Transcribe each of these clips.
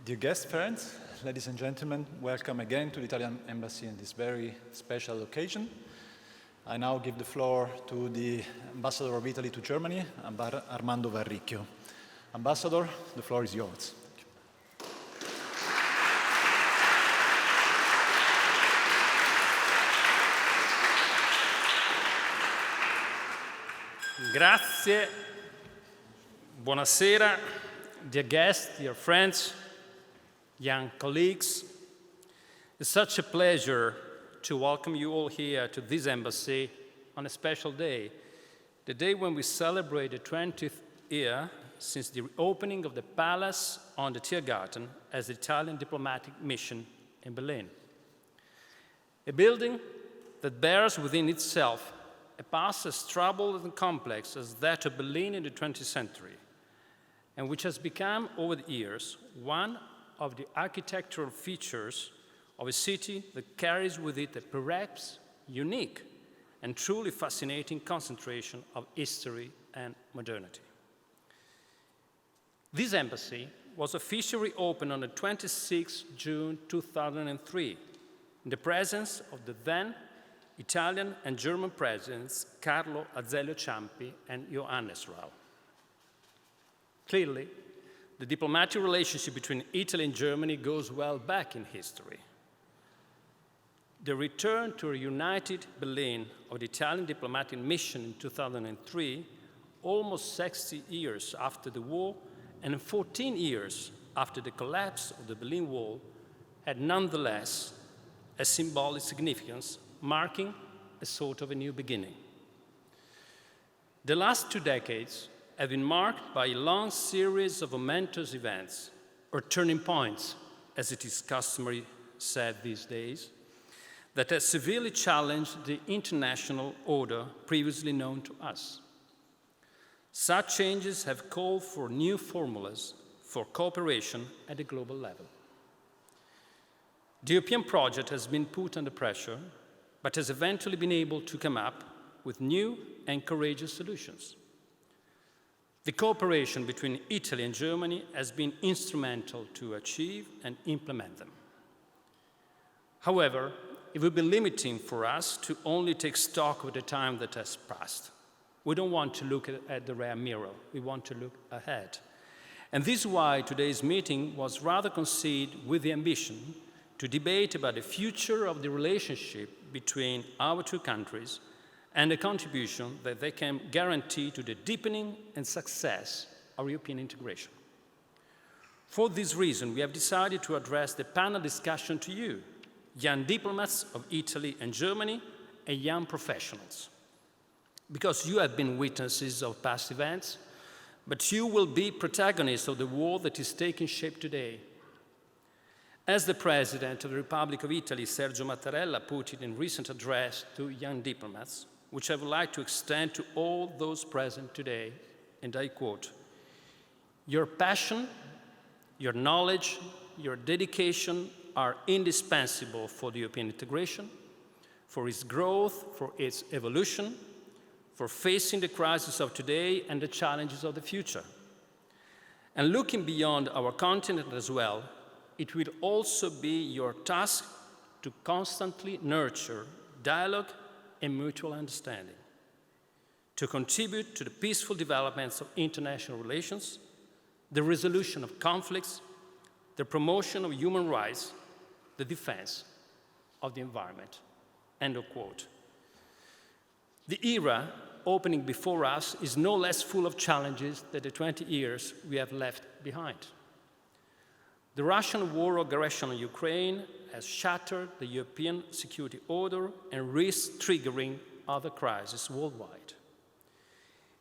Dear guest parents, ladies and gentlemen, welcome again to the Italian Embassy in this very special occasion. I now give the floor to the Ambassador of Italy to Germany, Armando Varricchio. Ambassador, the floor is yours. Grazie, buonasera, dear guests, dear friends, young colleagues. It's such a pleasure to welcome you all here to this embassy on a special day, the day when we celebrate the 20th year since the opening of the palace on the Tiergarten as the Italian diplomatic mission in Berlin. A building that bears within itself a past as troubled and complex as that of Berlin in the 20th century, and which has become, over the years, one of the architectural features of a city that carries with it a perhaps unique and truly fascinating concentration of history and modernity. This embassy was officially opened on the 26th June 2003 in the presence of the then Italian and German presidents Carlo Azeglio Ciampi and Johannes Rau. Clearly, the diplomatic relationship between Italy and Germany goes well back in history. The return to a united Berlin of the Italian diplomatic mission in 2003, almost 60 years after the war and 14 years after the collapse of the Berlin Wall, had nonetheless a symbolic significance, marking a sort of a new beginning. The last 2 decades have been marked by a long series of momentous events, or turning points, as it is customary said these days, that have severely challenged the international order previously known to us. Such changes have called for new formulas for cooperation at a global level. The European project has been put under pressure, but has eventually been able to come up with new and courageous solutions. The cooperation between Italy and Germany has been instrumental to achieve and implement them. However, it would be limiting for us to only take stock of the time that has passed. We don't want to look at the rear mirror, we want to look ahead. And this is why today's meeting was rather conceived with the ambition to debate about the future of the relationship between our two countries and the contribution that they can guarantee to the deepening and success of European integration. For this reason, we have decided to address the panel discussion to you, young diplomats of Italy and Germany, and young professionals. Because you have been witnesses of past events, but you will be protagonists of the war that is taking shape today. As the President of the Republic of Italy, Sergio Mattarella, put it in a recent address to young diplomats, which I would like to extend to all those present today, and I quote, "Your passion, your knowledge, your dedication are indispensable for the European integration, for its growth, for its evolution, for facing the crisis of today and the challenges of the future. And looking beyond our continent as well, it will also be your task to constantly nurture dialogue and mutual understanding, to contribute to the peaceful developments of international relations, the resolution of conflicts, the promotion of human rights, the defense of the environment." End of quote. The era opening before us is no less full of challenges than the 20 years we have left behind. The Russian war aggression on Ukraine has shattered the European security order and risks triggering other crises worldwide.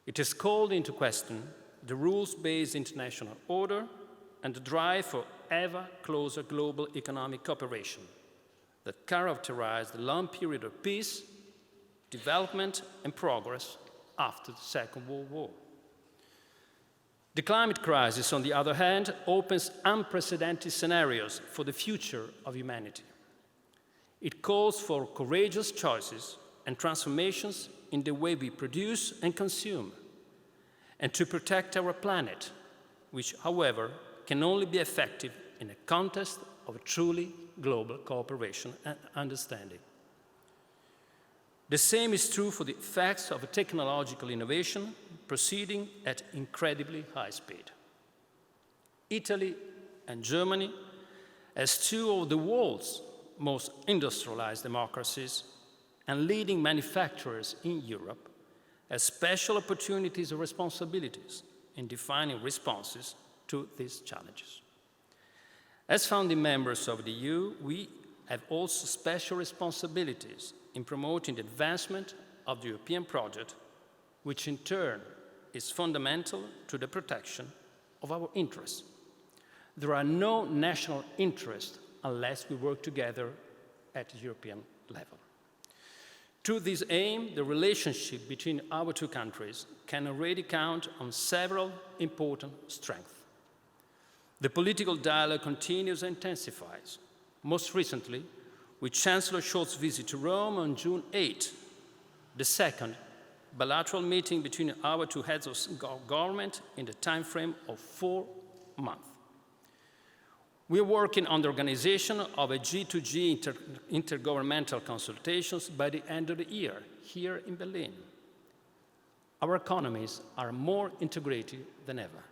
It has called into question the rules-based international order and the drive for ever closer global economic cooperation that characterized the long period of peace, development, and progress after the Second World War. The climate crisis, on the other hand, opens unprecedented scenarios for the future of humanity. It calls for courageous choices and transformations in the way we produce and consume, and to protect our planet, which, however, can only be effective in a context of a truly global cooperation and understanding. The same is true for the effects of technological innovation proceeding at incredibly high speed. Italy and Germany, as two of the world's most industrialized democracies and leading manufacturers in Europe, have special opportunities and responsibilities in defining responses to these challenges. As founding members of the EU, we have also special responsibilities in promoting the advancement of the European project, which in turn is fundamental to the protection of our interests. There are no national interests unless we work together at the European level. To this aim, the relationship between our two countries can already count on several important strengths. The political dialogue continues and intensifies, most recently with Chancellor Scholz's visit to Rome on June 8, the second bilateral meeting between our two heads of government in the time frame of 4 months. We are working on the organization of a G2G intergovernmental consultations by the end of the year here in Berlin. Our economies are more integrated than ever.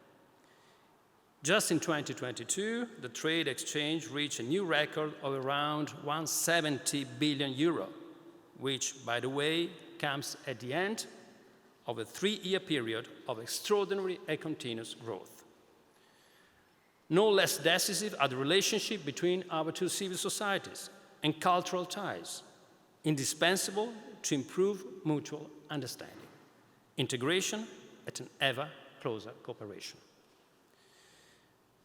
Just in 2022, the trade exchange reached a new record of around 170 billion euro, which, by the way, comes at the end of a 3-year period of extraordinary and continuous growth. No less decisive are the relationship between our two civil societies and cultural ties, indispensable to improve mutual understanding, integration, and an ever closer cooperation.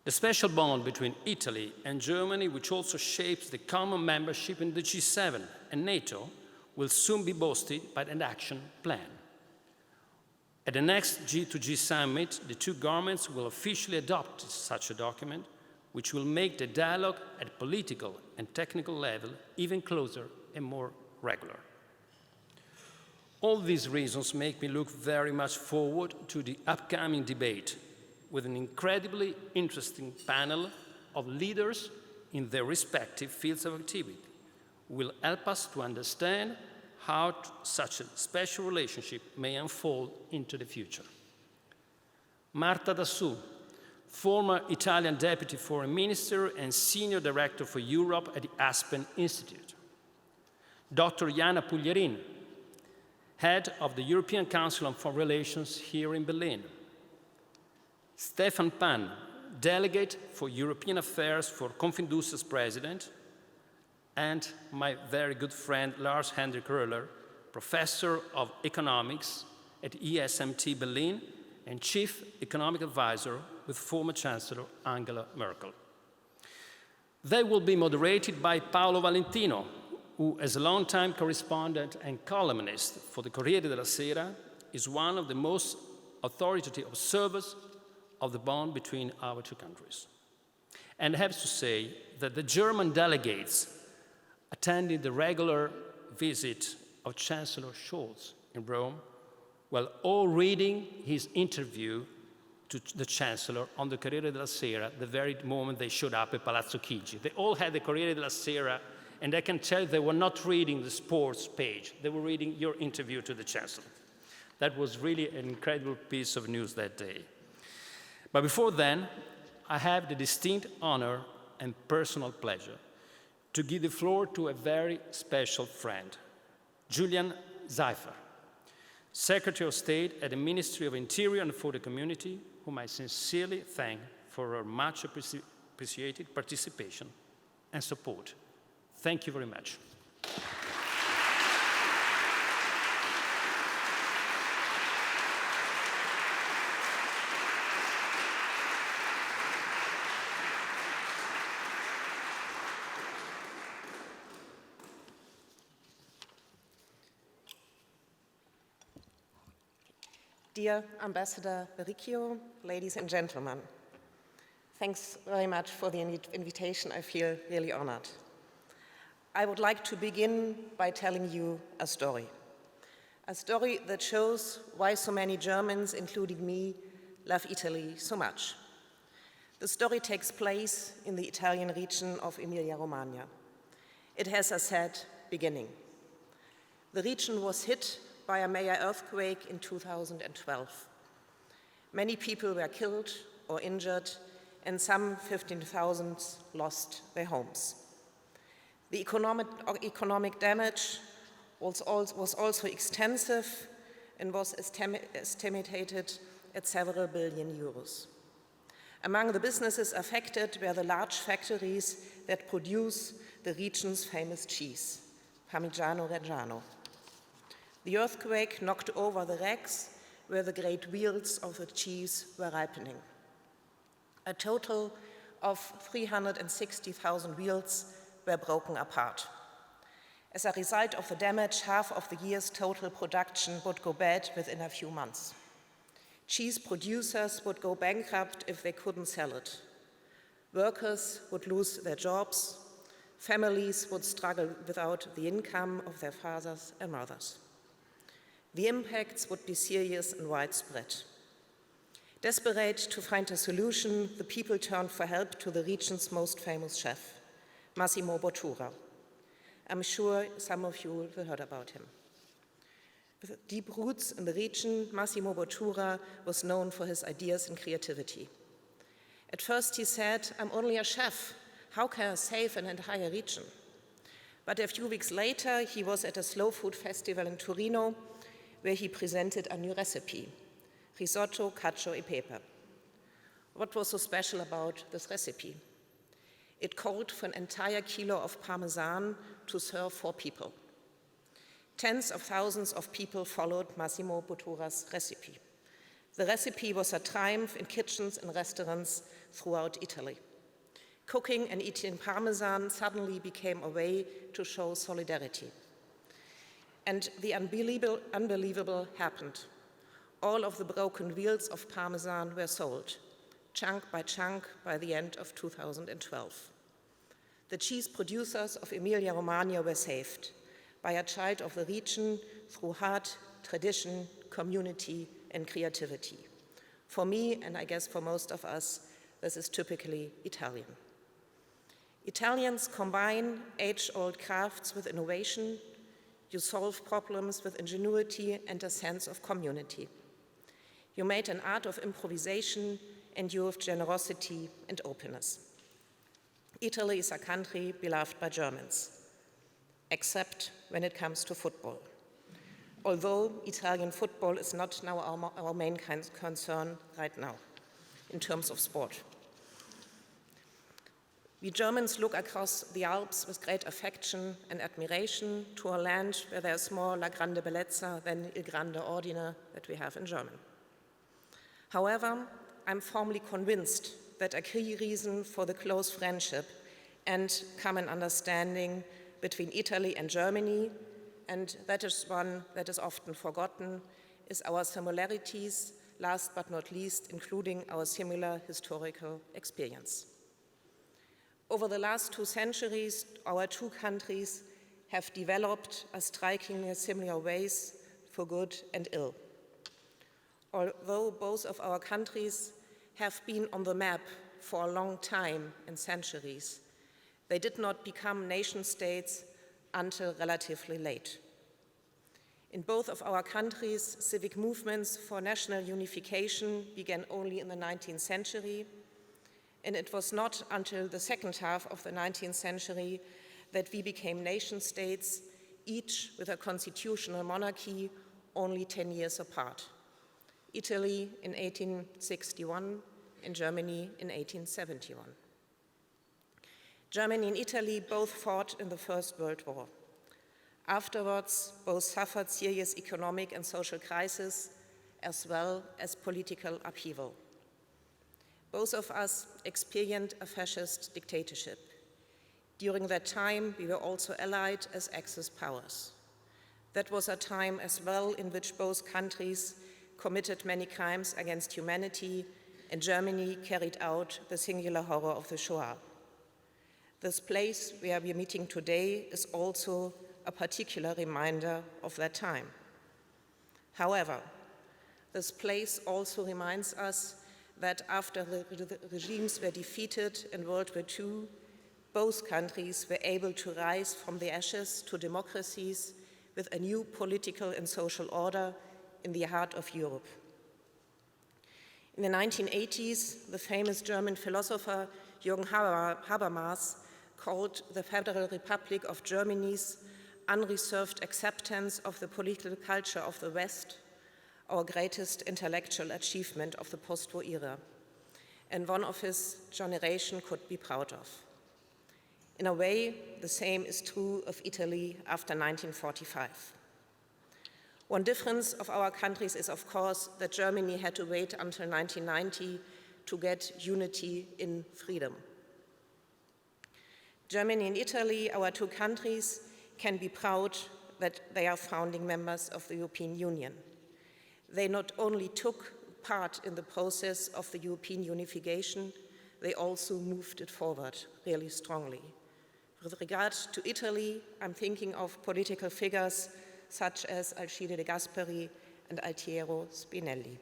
The special bond between Italy and Germany, which also shapes the common membership in the G7 and NATO, will soon be boosted by an action plan. At the next G2G summit, the two governments will officially adopt such a document, which will make the dialogue at political and technical level even closer and more regular. All these reasons make me look very much forward to the upcoming debate with an incredibly interesting panel of leaders in their respective fields of activity, who will help us to understand how such a special relationship may unfold into the future. Marta Dassù, former Italian Deputy Foreign Minister and Senior Director for Europe at the Aspen Institute. Dr. Jana Puglierin, Head of the European Council on Foreign Relations here in Berlin. Stefan Pan, Delegate for European Affairs for Confindustria's President, and my very good friend Lars-Hendrik Röller, Professor of Economics at ESMT Berlin and Chief Economic Advisor with former Chancellor Angela Merkel. They will be moderated by Paolo Valentino, who, as a longtime correspondent and columnist for the Corriere della Sera, is one of the most authoritative observers of the bond between our two countries. And I have to say that the German delegates attending the regular visit of Chancellor Scholz in Rome were all reading his interview to the Chancellor on the Corriere della Sera the very moment they showed up at Palazzo Chigi. They all had the Corriere della Sera, and I can tell you they were not reading the sports page. They were reading your interview to the Chancellor. That was really an incredible piece of news that day. But before then, I have the distinct honor and personal pleasure to give the floor to a very special friend, Juliane Seifert, Secretary of State at the Ministry of Interior and for the Community, whom I sincerely thank for her much appreciated participation and support. Thank you very much. Dear Ambassador Berricchio, ladies and gentlemen, thanks very much for the invitation. I feel really honored. I would like to begin by telling you a story that shows why so many Germans, including me, love Italy so much. The story takes place in the Italian region of Emilia-Romagna. It has a sad beginning. The region was hit by a major earthquake in 2012. Many people were killed or injured, and some 15,000 lost their homes. The economic damage was also extensive and was estimated at several billion euros. Among the businesses affected were the large factories that produce the region's famous cheese, Parmigiano Reggiano. The earthquake knocked over the racks where the great wheels of the cheese were ripening. A total of 360,000 wheels were broken apart. As a result of the damage, half of the year's total production would go bad within a few months. Cheese producers would go bankrupt if they couldn't sell it. Workers would lose their jobs. Families would struggle without the income of their fathers and mothers. The impacts would be serious and widespread. Desperate to find a solution, the people turned for help to the region's most famous chef, Massimo Bottura. I'm sure some of you have heard about him. With deep roots in the region, Massimo Bottura was known for his ideas and creativity. At first he said, "I'm only a chef. How can I save an entire region?" But a few weeks later, he was at a slow food festival in Torino, where he presented a new recipe, risotto, cacio e pepe. What was so special about this recipe? It called for an entire kilo of Parmesan to serve 4 people. Tens of thousands of people followed Massimo Bottura's recipe. The recipe was a triumph in kitchens and restaurants throughout Italy. Cooking and eating Parmesan suddenly became a way to show solidarity. And the unbelievable happened. All of the broken wheels of Parmesan were sold, chunk by chunk, by the end of 2012. The cheese producers of Emilia-Romagna were saved by a child of the region through heart, tradition, community, and creativity. For me, and I guess for most of us, this is typically Italian. Italians combine age-old crafts with innovation. You solve problems with ingenuity and a sense of community. You made an art of improvisation and you have generosity and openness. Italy is a country beloved by Germans, except when it comes to football. Although Italian football is not now our main concern right now in terms of sport. We Germans look across the Alps with great affection and admiration to a land where there is more La Grande Bellezza than Il Grande Ordine that we have in German. However, I'm firmly convinced that a key reason for the close friendship and common understanding between Italy and Germany, and that is one that is often forgotten, is our similarities, last but not least, including our similar historical experience. Over the last 2 centuries, our 2 countries have developed in strikingly similar ways for good and ill. Although both of our countries have been on the map for a long time and centuries, they did not become nation states until relatively late. In both of our countries, civic movements for national unification began only in the 19th century, and it was not until the second half of the 19th century that we became nation states, each with a constitutional monarchy only 10 years apart. Italy in 1861 and Germany in 1871. Germany and Italy both fought in the First World War. Afterwards, both suffered serious economic and social crises, as well as political upheaval. Both of us experienced a fascist dictatorship. During that time, we were also allied as Axis powers. That was a time as well in which both countries committed many crimes against humanity, and Germany carried out the singular horror of the Shoah. This place where we are meeting today is also a particular reminder of that time. However, this place also reminds us that after the regimes were defeated in World War II, both countries were able to rise from the ashes to democracies with a new political and social order in the heart of Europe. In the 1980s, the famous German philosopher Jürgen Habermas called the Federal Republic of Germany's unreserved acceptance of the political culture of the West our greatest intellectual achievement of the post-war era, and one of his generation could be proud of. In a way, the same is true of Italy after 1945. One difference of our countries is, of course, that Germany had to wait until 1990 to get unity in freedom. Germany and Italy, our two countries, can be proud that they are founding members of the European Union. They not only took part in the process of the European unification, they also moved it forward really strongly. With regard to Italy, I'm thinking of political figures such as Alcide de Gasperi and Altiero Spinelli.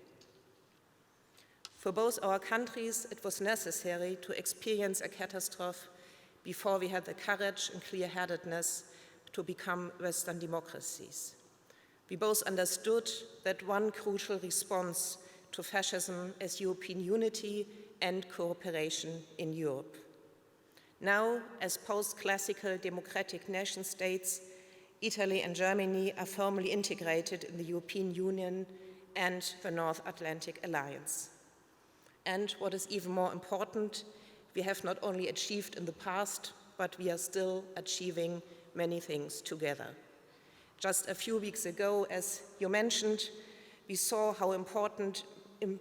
For both our countries, it was necessary to experience a catastrophe before we had the courage and clear-headedness to become Western democracies. We both understood that one crucial response to fascism is European unity and cooperation in Europe. Now, as post-classical democratic nation-states, Italy and Germany are firmly integrated in the European Union and the North Atlantic Alliance. And what is even more important, we have not only achieved in the past, but we are still achieving many things together. Just a few weeks ago, as you mentioned, we saw how important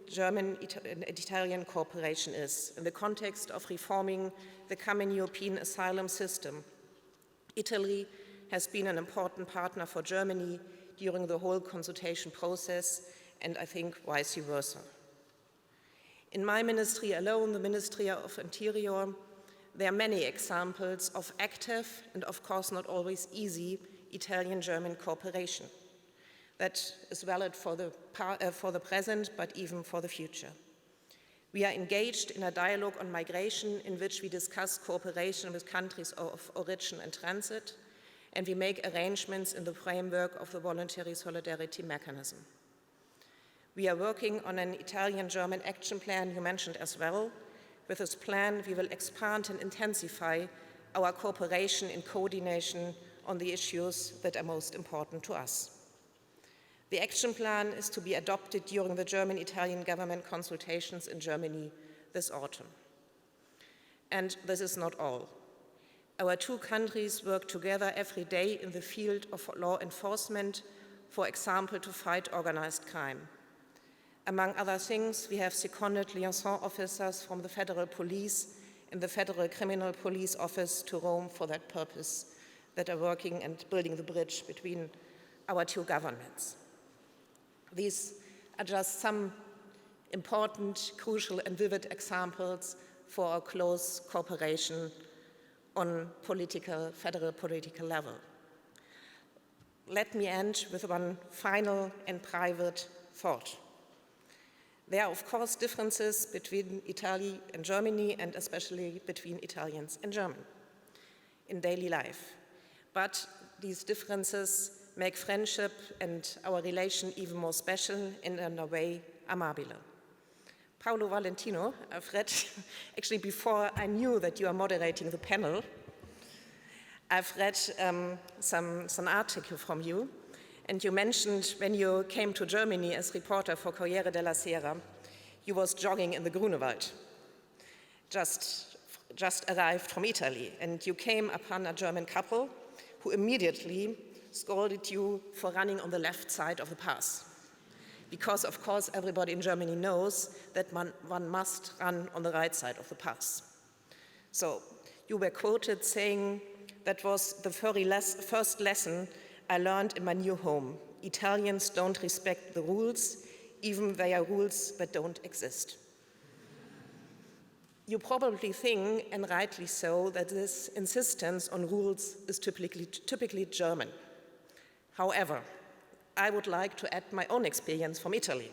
German and Italian cooperation is in the context of reforming the common European asylum system. Italy has been an important partner for Germany during the whole consultation process, and I think vice versa. In my ministry alone, the Ministry of Interior, there are many examples of active and, of course, not always easy Italian-German cooperation that is valid for the present, but even for the future. We are engaged in a dialogue on migration in which we discuss cooperation with countries of origin and transit, and we make arrangements in the framework of the voluntary solidarity mechanism. We are working on an Italian-German action plan you mentioned as well. With this plan, we will expand and intensify our cooperation in coordination on the issues that are most important to us. The action plan is to be adopted during the German-Italian government consultations in Germany this autumn. And this is not all. Our two countries work together every day in the field of law enforcement, for example, to fight organized crime. Among other things, we have seconded liaison officers from the Federal Police and the Federal Criminal Police Office to Rome for that purpose, that are working and building the bridge between our two governments. These are just some important, crucial, and vivid examples for our close cooperation on federal political level. Let me end with one final and private thought. There are, of course, differences between Italy and Germany, and especially between Italians and Germans in daily life. But these differences make friendship and our relation even more special and in a way amabile. Paolo Valentino, I've read, actually before I knew that you are moderating the panel, I've read some article from you, and you mentioned when you came to Germany as reporter for Corriere della Sera, you was jogging in the Grunewald, just arrived from Italy, and you came upon a German couple who immediately scolded you for running on the left side of the path. Because, of course, everybody in Germany knows that one must run on the right side of the path. So you were quoted saying, "That was the first lesson I learned in my new home. Italians don't respect the rules, even they are rules that don't exist." You probably think, and rightly so, that this insistence on rules is typically German. However, I would like to add my own experience from Italy.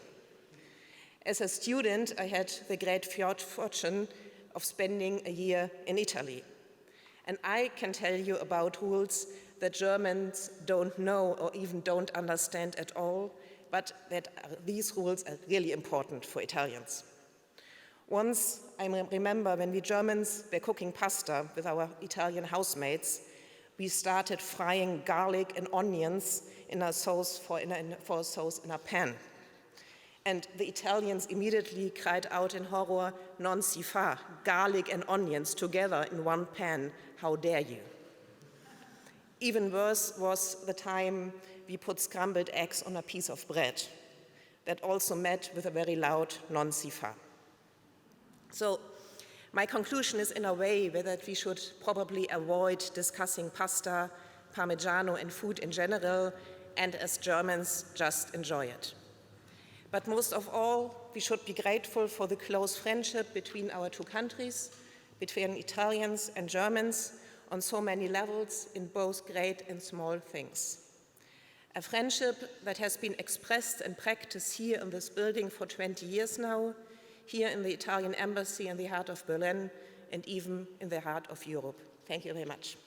As a student, I had the great fortune of spending a year in Italy. And I can tell you about rules that Germans don't know or even don't understand at all, but that these rules are really important for Italians. Once, I remember when we Germans were cooking pasta with our Italian housemates, we started frying garlic and onions in a sauce for a sauce in a pan. And the Italians immediately cried out in horror, "Non si fa, garlic and onions together in one pan, how dare you?" Even worse was the time we put scrambled eggs on a piece of bread. That also met with a very loud "Non si fa." So my conclusion is in a way that we should probably avoid discussing pasta, Parmigiano, and food in general, and as Germans, just enjoy it. But most of all, we should be grateful for the close friendship between our two countries, between Italians and Germans, on so many levels in both great and small things. A friendship that has been expressed and practiced here in this building for 20 years now, here in the Italian embassy in the heart of Berlin, and even in the heart of Europe. Thank you very much.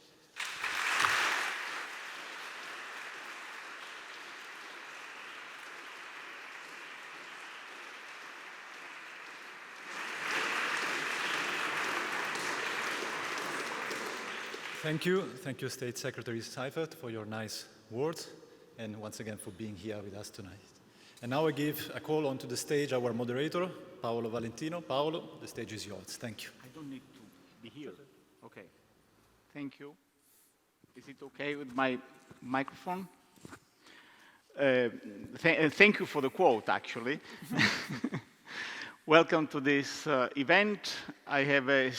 Thank you, State Secretary Seifert, for your nice words, and once again for being here with us tonight. And now I give a call onto the stage our moderator, Paolo Valentino. Paolo, the stage is yours. Thank you. I don't need to be here. Okay. Thank you. Is it okay with my microphone? Thank you for the quote, actually. Welcome to this event. I have a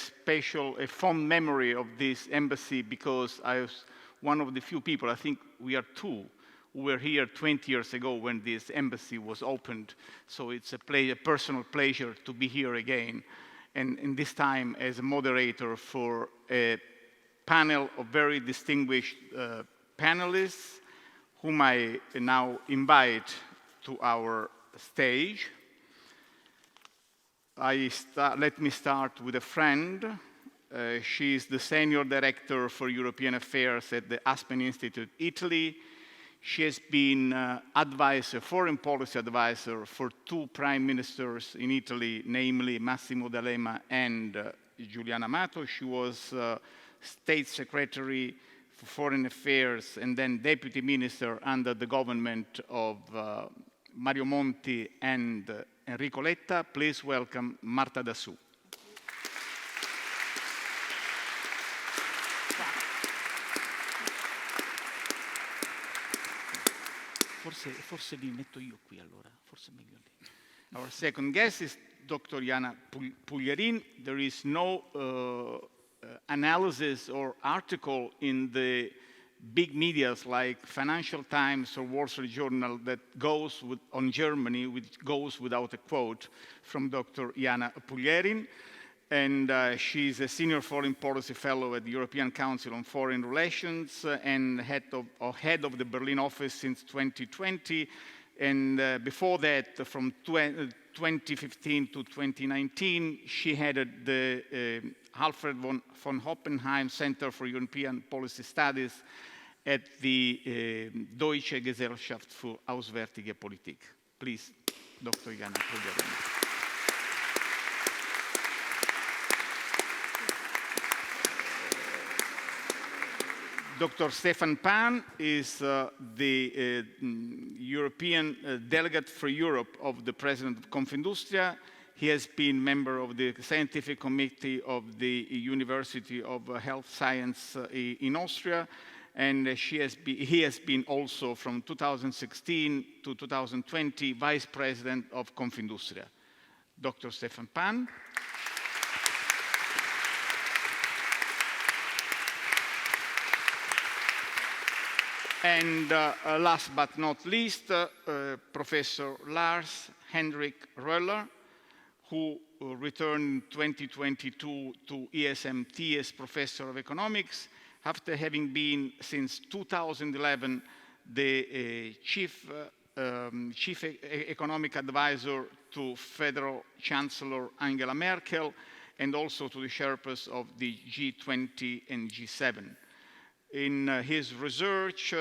fond memory of this embassy because I was one of the few people, I think we are two, who were here 20 years ago when this embassy was opened. So it's a personal pleasure to be here again. And in this time as a moderator for a panel of very distinguished panelists, whom I now invite to our stage. Let me start with a friend. She is the Senior Director for European Affairs at the Aspen Institute, Italy. She has been foreign policy advisor for two prime ministers in Italy, namely Massimo D'Alema and Giuliana Amato. She was State Secretary for Foreign Affairs and then Deputy Minister under the government of Mario Monti and Enrico Letta. Please welcome Marta Dassù. Forse li metto io qui allora, forse è meglio lì. Our second guest is Dr. Jana Puglierin. There is no analysis or article in the big medias like Financial Times or Wall Street Journal that goes on Germany, which goes without a quote from Dr. Jana Puglierin. And she's a senior foreign policy fellow at the European Council on Foreign Relations and head of the Berlin office since 2020. And before that, from 2015 to 2019, she headed the Alfred von Oppenheim Center for European Policy Studies at the Deutsche Gesellschaft für Auswärtige Politik. Please, Dr. Jana Puglierin. Dr. Stefan Pan is the European Delegate for Europe of the President of Confindustria. He has been member of the Scientific Committee of the University of Health Science in Austria, and he has been also from 2016 to 2020 Vice President of Confindustria. Dr. Stefan Pan. And last but not least, Professor Lars-Hendrik Röller, who returned in 2022 to ESMT as Professor of Economics, after having been since 2011 the Chief Economic Advisor to Federal Chancellor Angela Merkel and also to the Sherpas of the G20 and G7. In his research,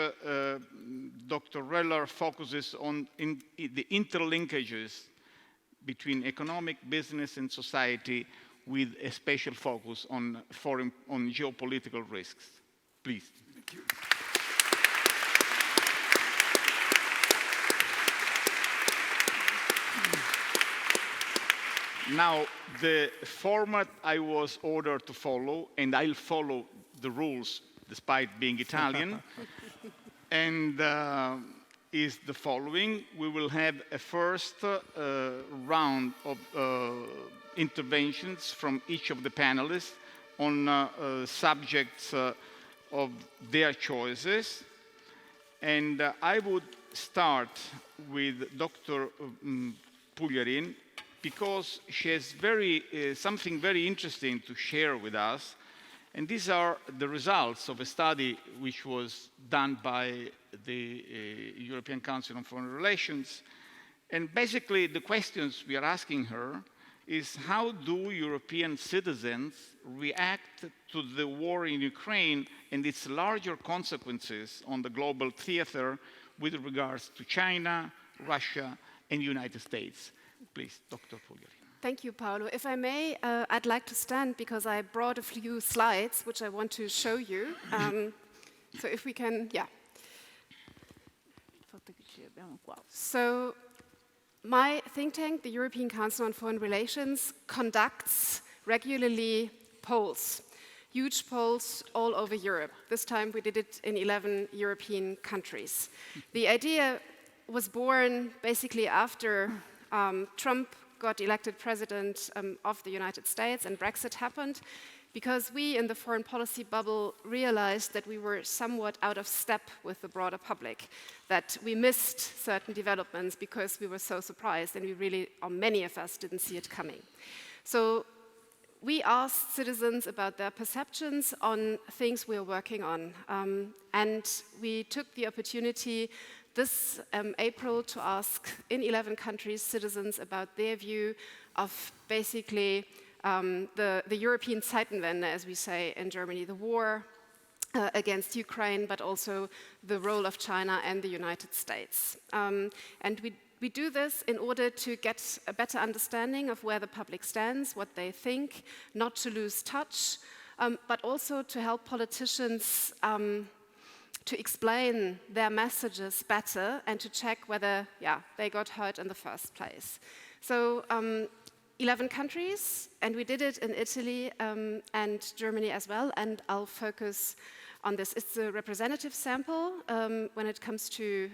Dr. Röller focuses on the interlinkages between economic, business, and society, with a special focus on geopolitical risks. Please. Thank you. Now, the format I was ordered to follow, and I'll follow the rules despite being Italian, and is the following. We will have a first round of interventions from each of the panelists on subjects of their choices. And I would start with Dr. Puglierin, because she has something very interesting to share with us. And these are the results of a study which was done by the European Council on Foreign Relations. And basically, the questions we are asking her is, how do European citizens react to the war in Ukraine and its larger consequences on the global theater with regards to China, Russia, and the United States? Please, Dr. Puglierin. Thank you, Paolo. If I may, I'd like to stand because I brought a few slides which I want to show you. So if we can, yeah. So my think tank, the European Council on Foreign Relations, conducts regularly polls, huge polls all over Europe. This time we did it in 11 European countries. The idea was born basically after Trump got elected president of the United States and Brexit happened, because we in the foreign policy bubble realized that we were somewhat out of step with the broader public, that we missed certain developments because we were so surprised and we really, or many of us, didn't see it coming. So we asked citizens about their perceptions on things we are working on, and we took the opportunity this April to ask in 11 countries citizens about their view of basically the European Zeitenwende, as we say in Germany, the war against Ukraine, but also the role of China and the United States. And we do this in order to get a better understanding of where the public stands, what they think, not to lose touch, but also to help politicians to explain their messages better and to check whether, they got heard in the first place. So 11 countries, and we did it in Italy and Germany as well, and I'll focus on this. It's a representative sample when it comes to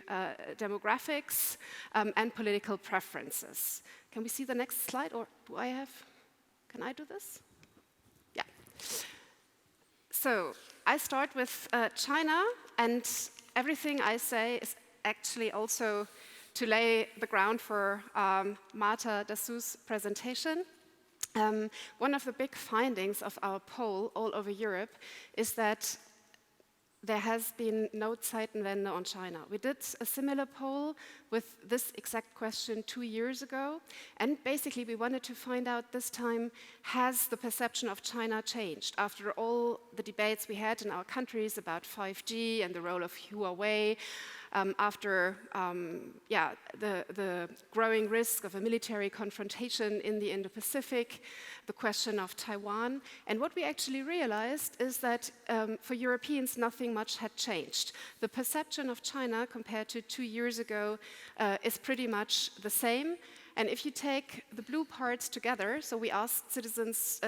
demographics and political preferences. Can we see the next slide, or can I do this? Yeah. So I start with China, and everything I say is actually also to lay the ground for Marta Dassú's presentation. One of the big findings of our poll all over Europe is that there has been no Zeitenwende on China. We did a similar poll with this exact question 2 years ago, and basically we wanted to find out this time, has the perception of China changed? After all the debates we had in our countries about 5G and the role of Huawei, after the growing risk of a military confrontation in the Indo-Pacific, the question of Taiwan. And what we actually realized is that for Europeans, nothing much had changed. The perception of China compared to 2 years ago is pretty much the same. And if you take the blue parts together, so we asked citizens,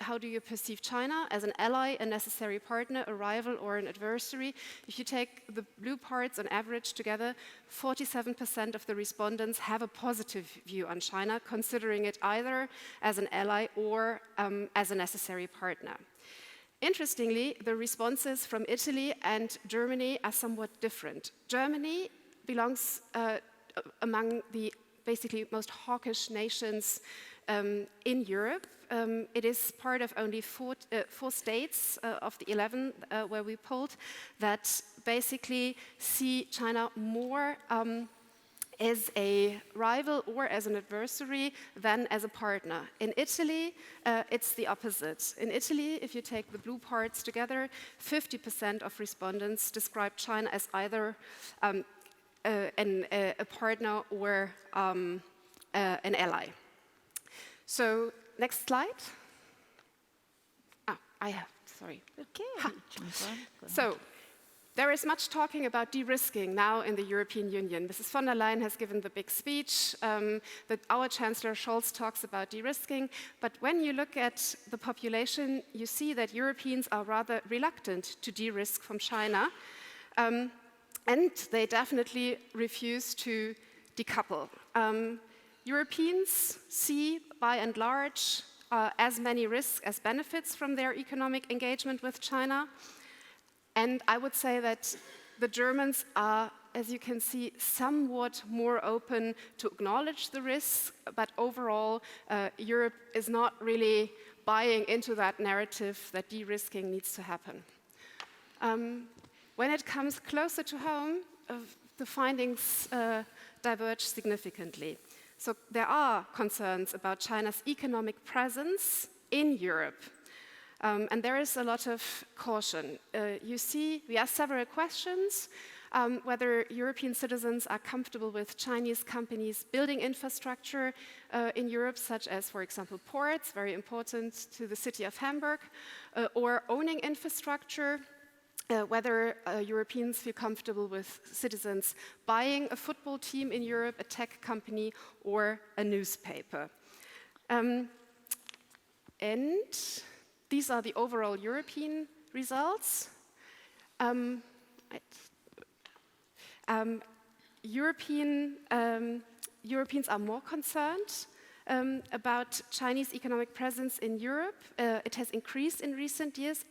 how do you perceive China as an ally, a necessary partner, a rival, or an adversary? If you take the blue parts on average together, 47% of the respondents have a positive view on China, considering it either as an ally or as a necessary partner. Interestingly, the responses from Italy and Germany are somewhat different. Germany belongs among the basically most hawkish nations in Europe. It is part of only four states of the 11 where we polled that basically see China more as a rival or as an adversary than as a partner. In Italy, it's the opposite. In Italy, if you take the blue parts together, 50% of respondents describe China as either a partner or an ally. So, next slide. Sorry. Okay. So, there is much talking about de-risking now in the European Union. Mrs. von der Leyen has given the big speech that our Chancellor Scholz talks about de-risking. But when you look at the population, you see that Europeans are rather reluctant to de-risk from China. And they definitely refuse to decouple. Europeans see, by and large, as many risks as benefits from their economic engagement with China. And I would say that the Germans are, as you can see, somewhat more open to acknowledge the risks, but overall, Europe is not really buying into that narrative that de-risking needs to happen. When it comes closer to home, the findings diverge significantly. So there are concerns about China's economic presence in Europe. And there is a lot of caution. You see, we asked several questions, whether European citizens are comfortable with Chinese companies building infrastructure in Europe, such as, for example, ports, very important to the city of Hamburg, or owning infrastructure, whether Europeans feel comfortable with citizens buying a football team in Europe, a tech company, or a newspaper. And these are the overall European results. Europeans are more concerned about Chinese economic presence in Europe. It has increased in recent years.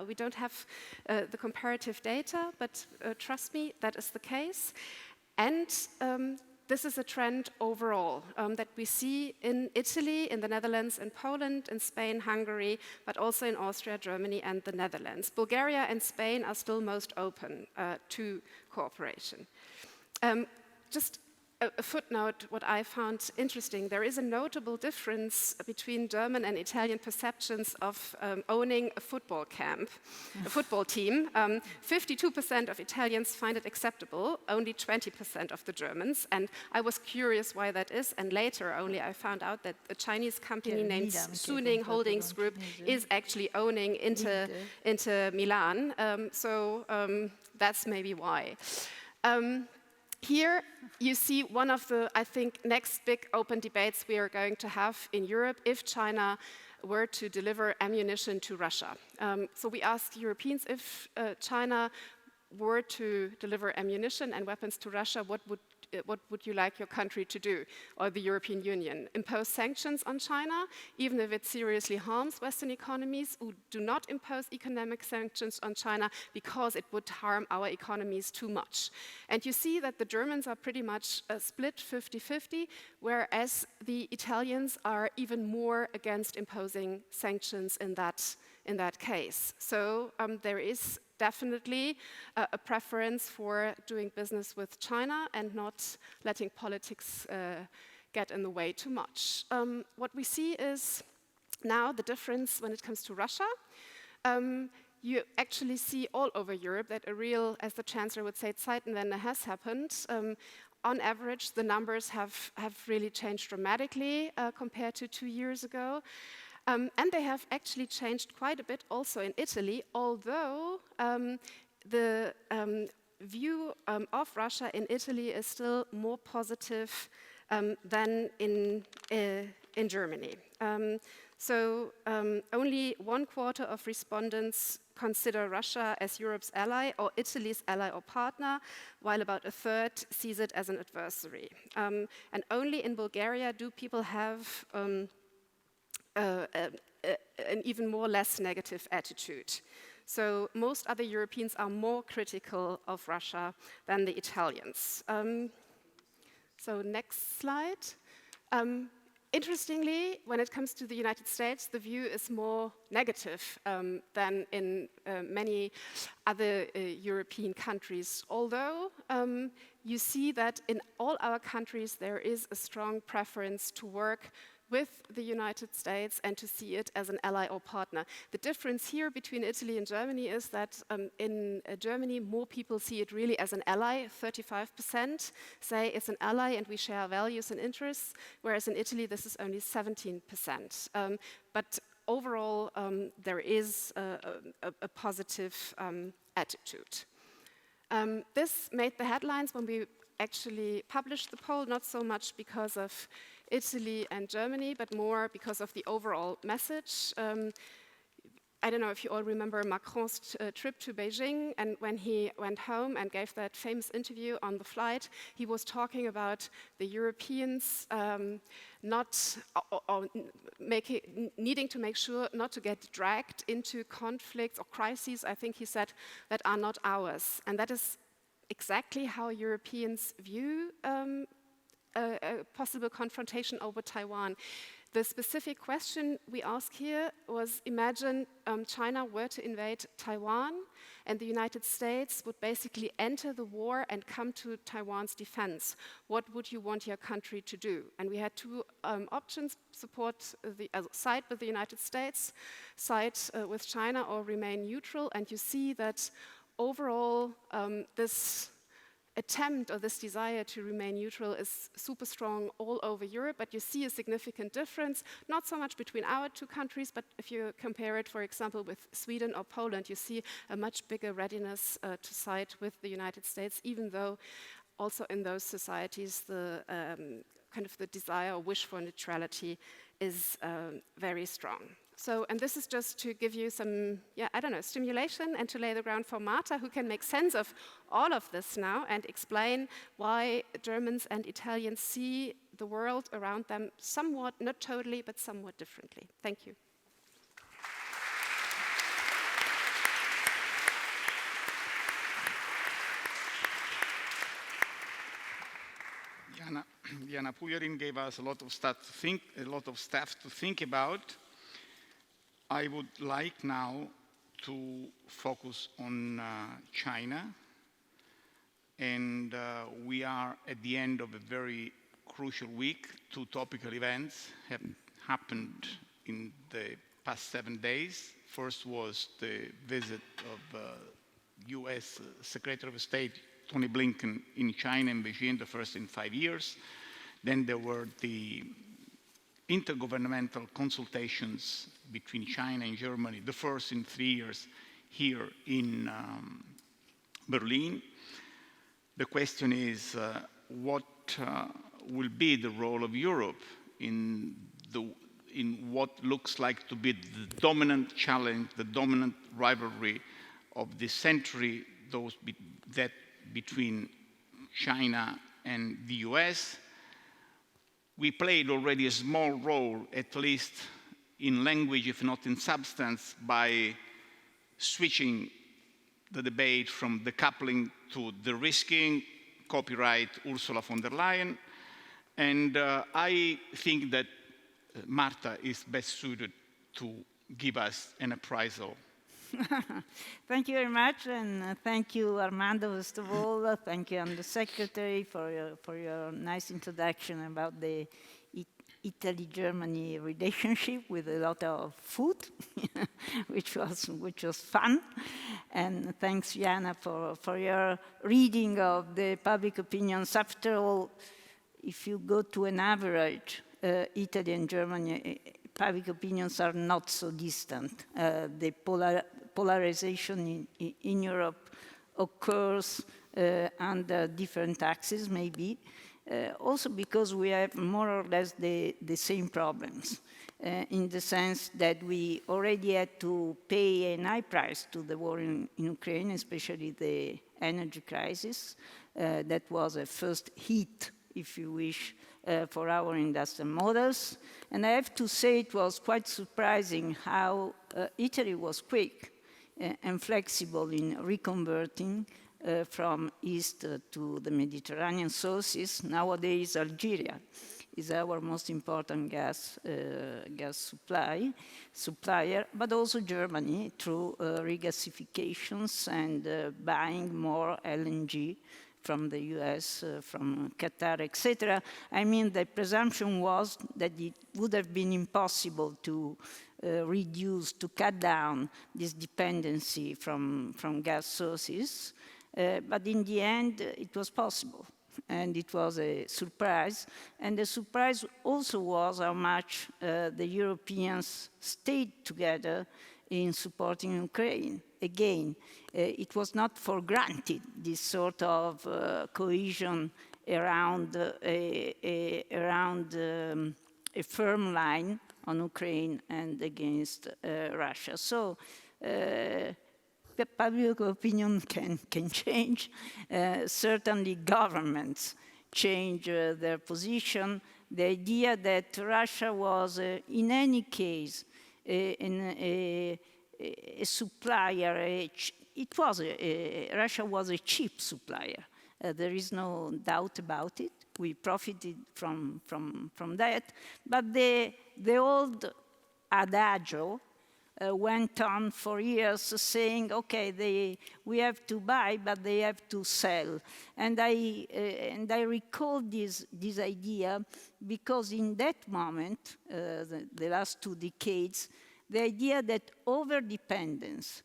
We don't have the comparative data, but trust me, that is the case. And this is a trend overall that we see in Italy, in the Netherlands, in Poland, in Spain, Hungary, but also in Austria, Germany, and the Netherlands. Bulgaria and Spain are still most open to cooperation. Just a footnote, what I found interesting, there is a notable difference between German and Italian perceptions of owning a football camp, a football team. 52% of Italians find it acceptable, only 20% of the Germans. And I was curious why that is, and later only I found out that a Chinese company named Suning Holdings Group is actually owning Inter Milan. So that's maybe why. Here you see one of the, I think, next big open debates we are going to have in Europe if China were to deliver ammunition to Russia. So we asked Europeans if China were to deliver ammunition and weapons to Russia, what would you like your country to do, or the European Union? Impose sanctions on China, even if it seriously harms Western economies, who do not impose economic sanctions on China because it would harm our economies too much. And you see that the Germans are pretty much split 50-50, whereas the Italians are even more against imposing sanctions in that case. So there is definitely a preference for doing business with China and not letting politics get in the way too much. What we see is now the difference when it comes to Russia. You actually see all over Europe that a real, as the Chancellor would say, Zeitenwende has happened. On average, the numbers have really changed dramatically compared to 2 years ago. And they have actually changed quite a bit also in Italy, although the view of Russia in Italy is still more positive than in Germany. So only 1/4 of respondents consider Russia as Europe's ally or Italy's ally or partner, while about 1/3 sees it as an adversary. And only in Bulgaria do people have an even more less negative attitude. So most other Europeans are more critical of Russia than the Italians. So next slide. Interestingly, when it comes to the United States, the view is more negative than in many other European countries. Although you see that in all our countries there is a strong preference to work with the United States and to see it as an ally or partner. The difference here between Italy and Germany is that in Germany more people see it really as an ally. 35% say it's an ally and we share values and interests, whereas in Italy this is only 17%. But overall there is a positive attitude. This made the headlines when we actually published the poll, not so much because of Italy and Germany, but more because of the overall message. I don't know if you all remember Macron's trip to Beijing, and when he went home and gave that famous interview on the flight, he was talking about the Europeans needing to make sure not to get dragged into conflicts or crises, I think he said, that are not ours. And that is exactly how Europeans view a possible confrontation over Taiwan. The specific question we asked here was, imagine China were to invade Taiwan and the United States would basically enter the war and come to Taiwan's defense. What would you want your country to do? And we had two options: side with the United States, side with China, or remain neutral. And you see that overall this attempt or this desire to remain neutral is super strong all over Europe, but you see a significant difference, not so much between our two countries, but if you compare it, for example, with Sweden or Poland, you see a much bigger readiness to side with the United States, even though also in those societies the kind of the desire or wish for neutrality is very strong. So, and this is just to give you some, stimulation and to lay the ground for Marta, who can make sense of all of this now and explain why Germans and Italians see the world around them somewhat, not totally, but somewhat differently. Thank you. Jana Puglierin gave us a lot of stuff to think about. I would like now to focus on China, and we are at the end of a very crucial week. Two topical events have happened in the past 7 days. First was the visit of US Secretary of State Tony Blinken in China and Beijing, the first in 5 years. Then there were the intergovernmental consultations between China and Germany, the first in 3 years here in Berlin. The question is what will be the role of Europe in what looks like to be the dominant challenge, the dominant rivalry of this century, that between China and the US. We played already a small role, at least in language, if not in substance, by switching the debate from decoupling to de-risking, copyright Ursula von der Leyen. And I think that Marta is best suited to give us an appraisal. Thank you very much, and thank you, Armando, first of all. Thank you, and the Secretary, for your nice introduction about the Italy-Germany relationship with a lot of food, which was fun. And thanks, Jana, for your reading of the public opinions. After all, if you go to an average, Italy and Germany, public opinions are not so distant. The polarization in Europe occurs under different axes, maybe, also because we have more or less the same problems, in the sense that we already had to pay a high price to the war in Ukraine, especially the energy crisis. That was a first hit, if you wish, for our industrial models. And I have to say it was quite surprising how Italy was quick and flexible in reconverting from east to the Mediterranean sources. Nowadays, Algeria is our most important gas supplier, but also Germany through regasifications and buying more LNG from the US, from Qatar, etc. I mean, the presumption was that it would have been impossible to reduce, to cut down this dependency from gas sources. But in the end, it was possible. And it was a surprise. And the surprise also was how much the Europeans stayed together in supporting Ukraine. Again, it was not for granted, this sort of cohesion around a firm line on Ukraine and against Russia. So the public opinion can change. Certainly governments change their position. The idea that Russia was, in any case, a supplier, Russia was a cheap supplier. There is no doubt about it. We profited from that. But the old adagio went on for years saying, okay, we have to buy, but they have to sell. And I recall this idea because in that moment, the last 2 decades, the idea that overdependence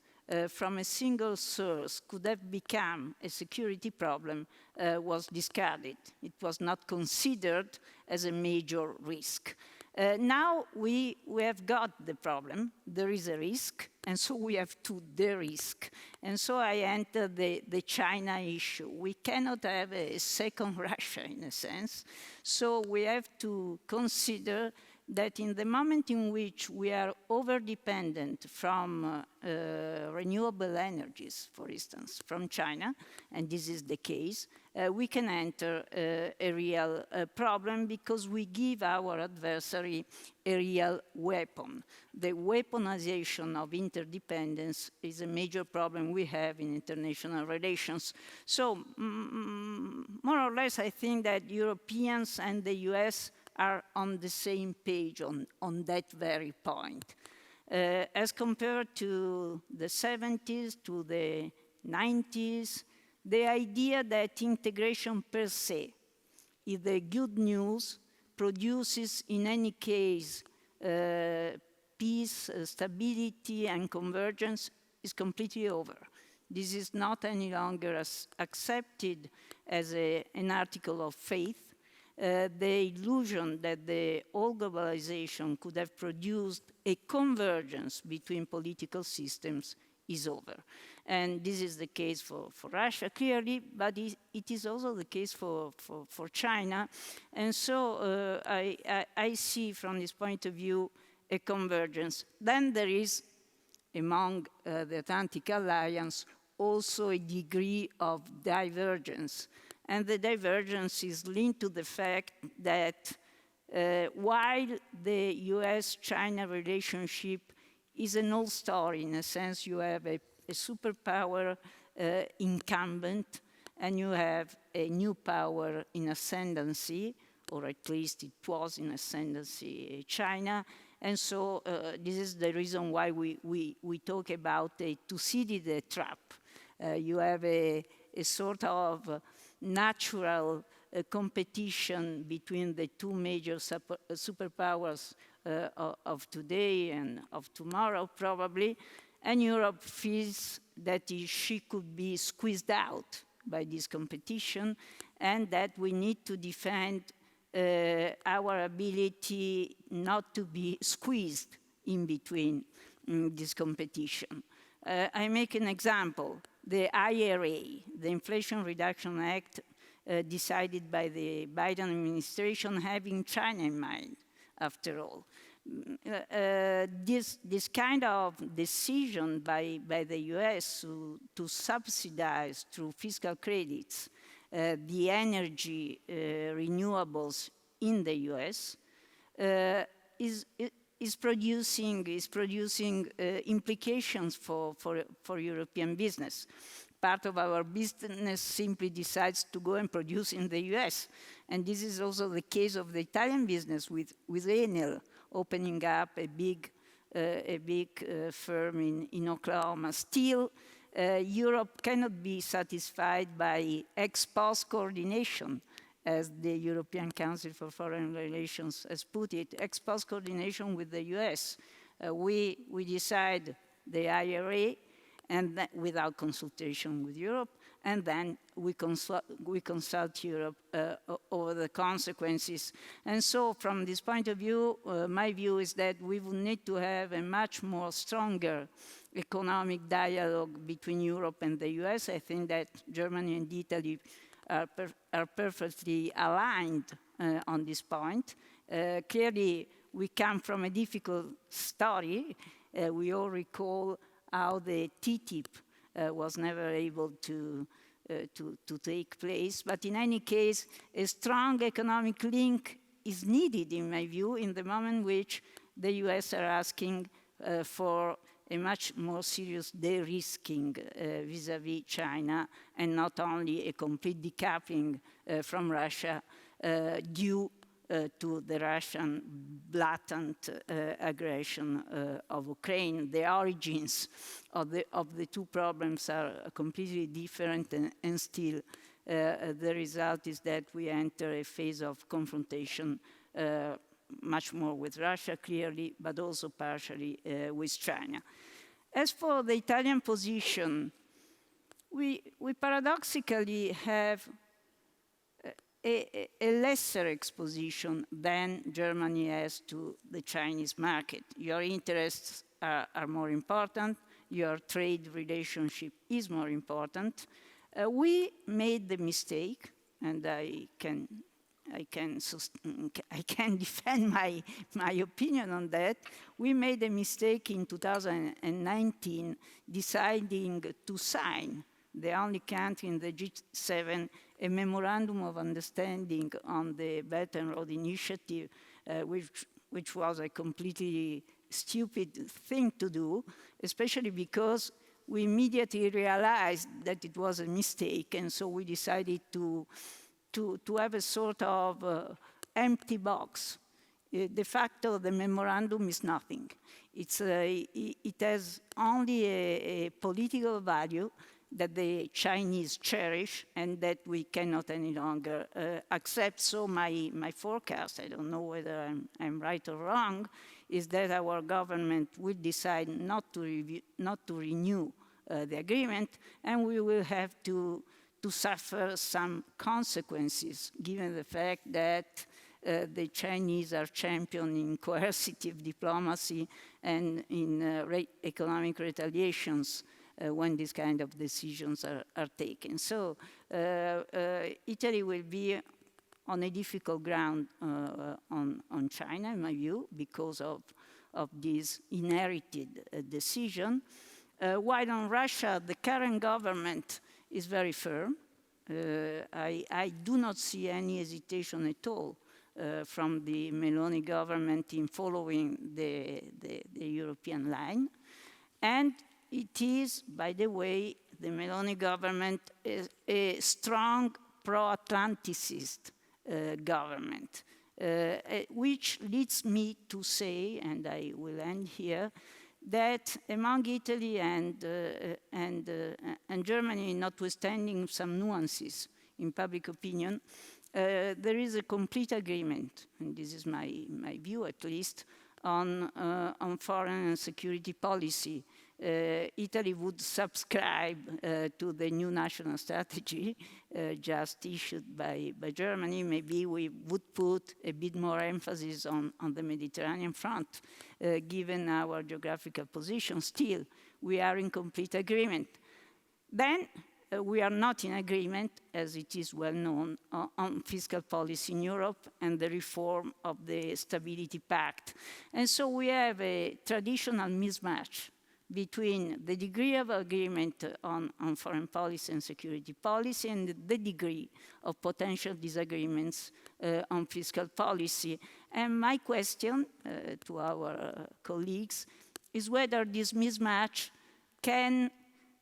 from a single source could have become a security problem was discarded. It was not considered as a major risk. Now we have got the problem, there is a risk, and so we have to de-risk. And so I enter the China issue. We cannot have a second Russia, in a sense, so we have to consider that in the moment in which we are over-dependent from renewable energies, for instance, from China, and this is the case, we can enter a real problem because we give our adversary a real weapon. The weaponization of interdependence is a major problem we have in international relations. So, more or less, I think that Europeans and the US are on the same page on that very point. As compared to the 70s, to the 90s, the idea that integration per se is the good news, produces in any case peace, stability, and convergence is completely over. This is not any longer accepted as an article of faith. The illusion that the old globalization could have produced a convergence between political systems is over. And this is the case for Russia, clearly, but it is also the case for China. And so I see from this point of view a convergence. Then there is, among the Atlantic Alliance, also a degree of divergence. And the divergence is linked to the fact that while the US-China relationship is an old story, in a sense you have a superpower incumbent and you have a new power in ascendancy, or at least it was in ascendancy, China. And so this is the reason why we talk about a Thucydide trap. You have a sort of natural competition between the two major superpowers of today and of tomorrow, probably, and Europe feels that she could be squeezed out by this competition, and that we need to defend our ability not to be squeezed in between this competition. I make an example. The IRA, the Inflation Reduction Act, decided by the Biden administration, having China in mind, after all. This kind of decision by the US to subsidize through fiscal credits the energy renewables in the US is producing implications for European business. part of our business simply decides to go and produce in the US. And this is also the case of the Italian business with Enel opening up a big firm in Oklahoma. Still, Europe cannot be satisfied by ex-post coordination, as the European Council for Foreign Relations has put it, ex-post coordination with the US. We decide the IRA, and that without consultation with Europe, and then we consult Europe over the consequences. And so from this point of view, my view is that we will need to have a much more stronger economic dialogue between Europe and the US. I think that Germany and Italy are perfectly aligned on this point. Clearly, we come from a difficult story. We all recall how the TTIP was never able to take place. But in any case, a strong economic link is needed, in my view, in the moment which the US are asking for a much more serious de-risking vis-à-vis China, and not only a complete decoupling from Russia due to the Russian blatant aggression of Ukraine. The origins of the two problems are completely different, and still the result is that we enter a phase of confrontation much more with Russia, clearly, but also partially with China. As for the Italian position, we paradoxically have a lesser exposition than Germany has to the Chinese market. Your interests are more important, your trade relationship is more important. We made the mistake, and I can defend my opinion on that. We made a mistake in 2019 deciding to sign, the only country in the G7, a memorandum of understanding on the Belt and Road Initiative, which was a completely stupid thing to do, especially because we immediately realized that it was a mistake, and so we decided to have a sort of empty box. De facto, the memorandum is nothing. It has only a political value that the Chinese cherish and that we cannot any longer accept. So my forecast, I don't know whether I'm right or wrong, is that our government will decide not to renew the agreement, and we will have to suffer some consequences, given the fact that the Chinese are championing coercive diplomacy and in economic retaliations when these kind of decisions are taken. So Italy will be on a difficult ground on China, in my view, because of this inherited decision. While on Russia, the current government is very firm. I do not see any hesitation at all from the Meloni government in following the European line. And it is, by the way, the Meloni government is a strong pro-Atlanticist government, which leads me to say, and I will end here, that among Italy and Germany, notwithstanding some nuances in public opinion, there is a complete agreement, and this is my view at least, on foreign and security policy. Italy would subscribe to the new national strategy just issued by Germany. Maybe we would put a bit more emphasis on the Mediterranean front, given our geographical position. Still, we are in complete agreement. Then we are not in agreement, as it is well known, on fiscal policy in Europe and the reform of the Stability Pact. And so we have a traditional mismatch between the degree of agreement on foreign policy and security policy and the degree of potential disagreements on fiscal policy. And my question to our colleagues is whether this mismatch can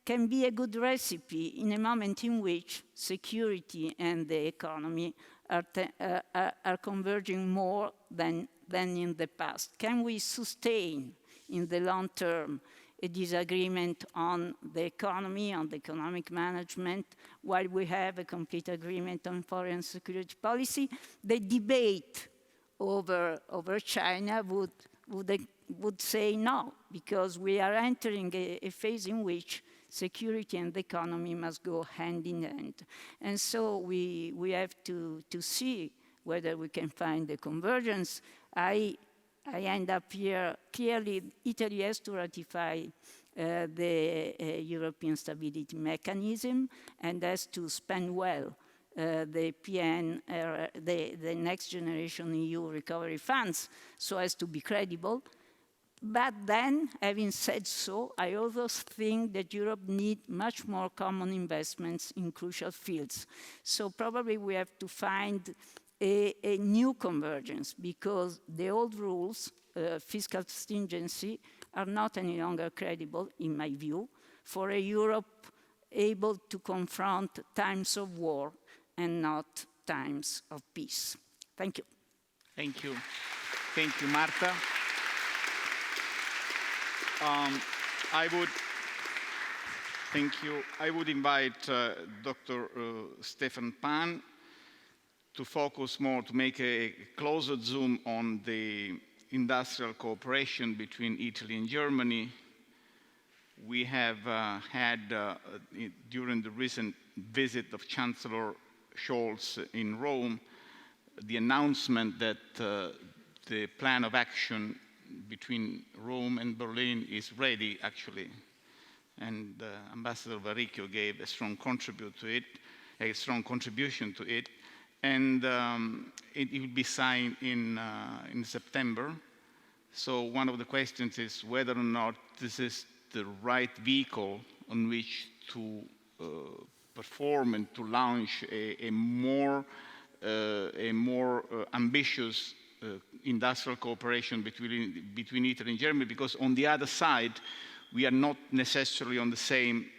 can be a good recipe in a moment in which security and the economy are converging more than in the past. Can we sustain in the long term a disagreement on the economy, on the economic management, while we have a complete agreement on foreign security policy? The debate over China would say no, because we are entering a phase in which security and the economy must go hand in hand. And so we have to see whether we can find a convergence. I end up here, clearly Italy has to ratify the European Stability Mechanism and has to spend well the PN, the Next Generation EU Recovery Funds, so as to be credible. But then, having said so, I also think that Europe needs much more common investments in crucial fields. So probably we have to find a new convergence, because the old rules, fiscal stringency, are not any longer credible, in my view, for a Europe able to confront times of war and not times of peace. Thank you. Thank you. Thank you, Marta. I would invite Dr. Stefan Pan to focus more, to make a closer zoom on the industrial cooperation between Italy and Germany. We have had, during the recent visit of Chancellor Scholz in Rome, the announcement that the plan of action between Rome and Berlin is ready, actually. And Ambassador Varricchio gave a strong contribution to it. And it will be signed in September. So one of the questions is whether or not this is the right vehicle on which to perform and to launch a more ambitious industrial cooperation between Italy and Germany, because on the other side, we are not necessarily on the same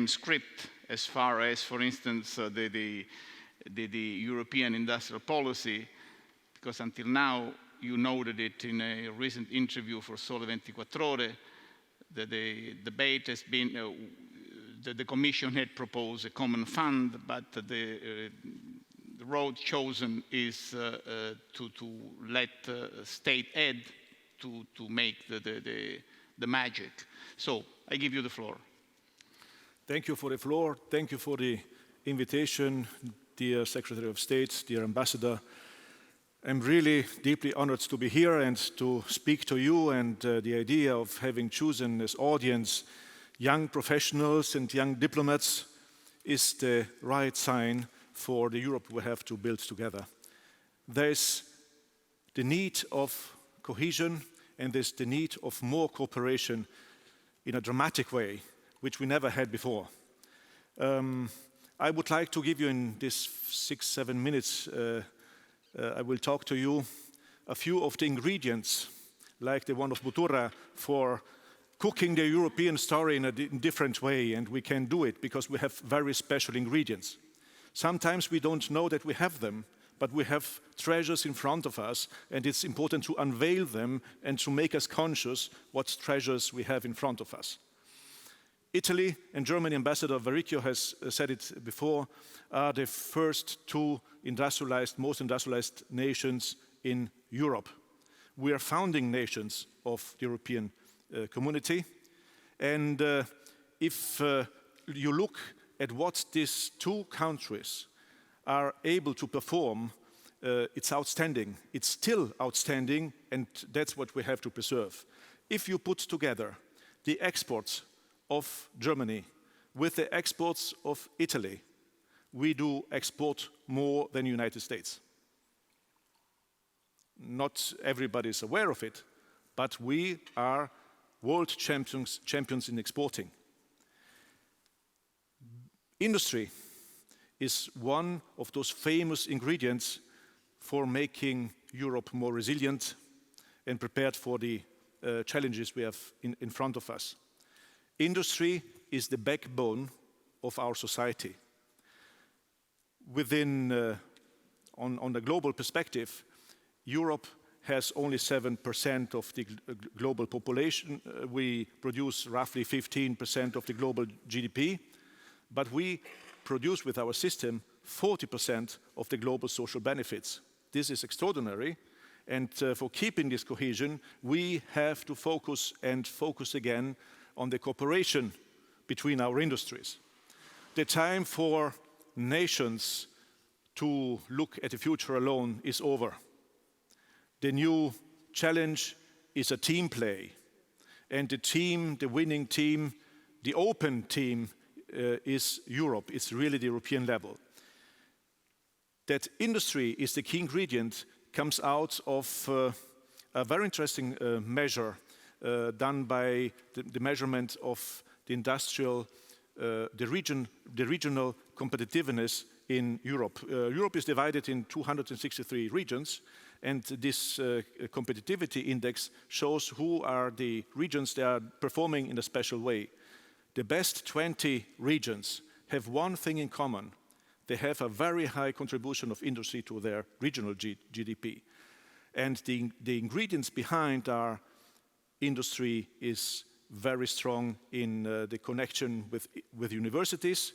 script as far as, for instance, the European industrial policy, because until now, you noted it in a recent interview for Sole 24 Ore, that the debate has been, the Commission had proposed a common fund, but the road chosen is to let state aid to make the magic. So I give you the floor. Thank you for the floor. Thank you for the invitation, dear Secretary of State, dear Ambassador. I'm really deeply honored to be here and to speak to you, and the idea of having chosen as audience young professionals and young diplomats is the right sign for the Europe we have to build together. There's the need of cohesion, and there's the need of more cooperation in a dramatic way, which we never had before. I would like to give you in this 6-7 minutes, I will talk to you a few of the ingredients, like the one of Butura, for cooking the European story in a different way, and we can do it because we have very special ingredients. Sometimes we don't know that we have them, but we have treasures in front of us, and it's important to unveil them and to make us conscious what treasures we have in front of us. Italy and Germany, Ambassador Varricchio has said it before, are the first two most industrialized nations in Europe. We are founding nations of the European community. And if you look at what these two countries are able to perform, it's outstanding. It's still outstanding, and that's what we have to preserve. If you put together the exports of Germany with the exports of Italy, we do export more than the United States. Not everybody is aware of it, but we are world champions in exporting. Industry is one of those famous ingredients for making Europe more resilient and prepared for the challenges we have in front of us. Industry is the backbone of our society. On the global perspective, Europe has only 7% of the global population. We produce roughly 15% of the global GDP, but we produce with our system 40% of the global social benefits. This is extraordinary, and for keeping this cohesion, we have to focus again on the cooperation between our industries. The time for nations to look at the future alone is over. The new challenge is a team play, and the winning team, the open team is Europe. It's really the European level. That industry is the key ingredient comes out of a very interesting measure done by the measurement of the regional competitiveness in Europe. Europe is divided in 263 regions, and this competitivity index shows who are the regions that are performing in a special way. The best 20 regions have one thing in common. They have a very high contribution of industry to their regional GDP. And the ingredients behind our industry is very strong in the connection with universities,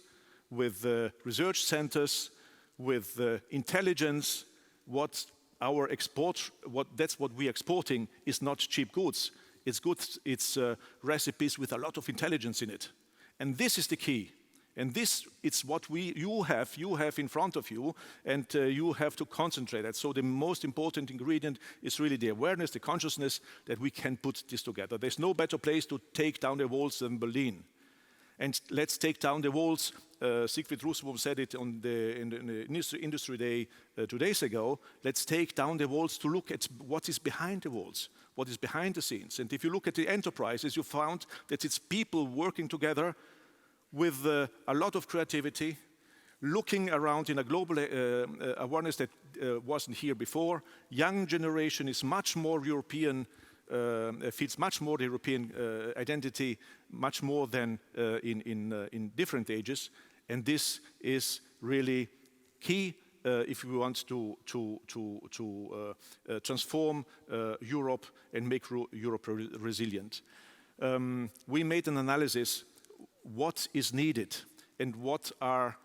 with research centers, with intelligence. That's what we're exporting is not cheap goods. It's goods, it's recipes with a lot of intelligence in it. And this is the key. And this is what you have in front of you, and you have to concentrate on. So the most important ingredient is really the awareness, the consciousness that we can put this together. There's no better place to take down the walls than Berlin. And let's take down the walls. Siegfried Rosenbaum said it in the Industry Day 2 days ago. Let's take down the walls to look at what is behind the walls, what is behind the scenes. And if you look at the enterprises, you found that it's people working together with a lot of creativity, looking around in a global awareness that wasn't here before. Young generation is much more European, feels much more the European identity, much more than in different ages. And this is really key if we want to transform Europe and make Europe resilient. We made an analysis what is needed and what are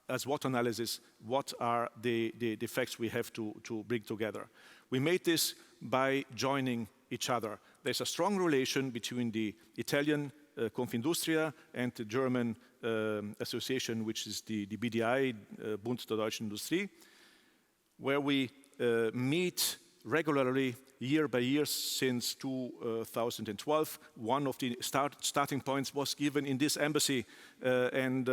the facts we have to bring together. We made this by joining each other. There's a strong relation between the Italian Confindustria and the German association, which is the BDI, Bund der Deutschen Industrie, where we meet regularly year by year since 2012. One of the starting points was given in this embassy, and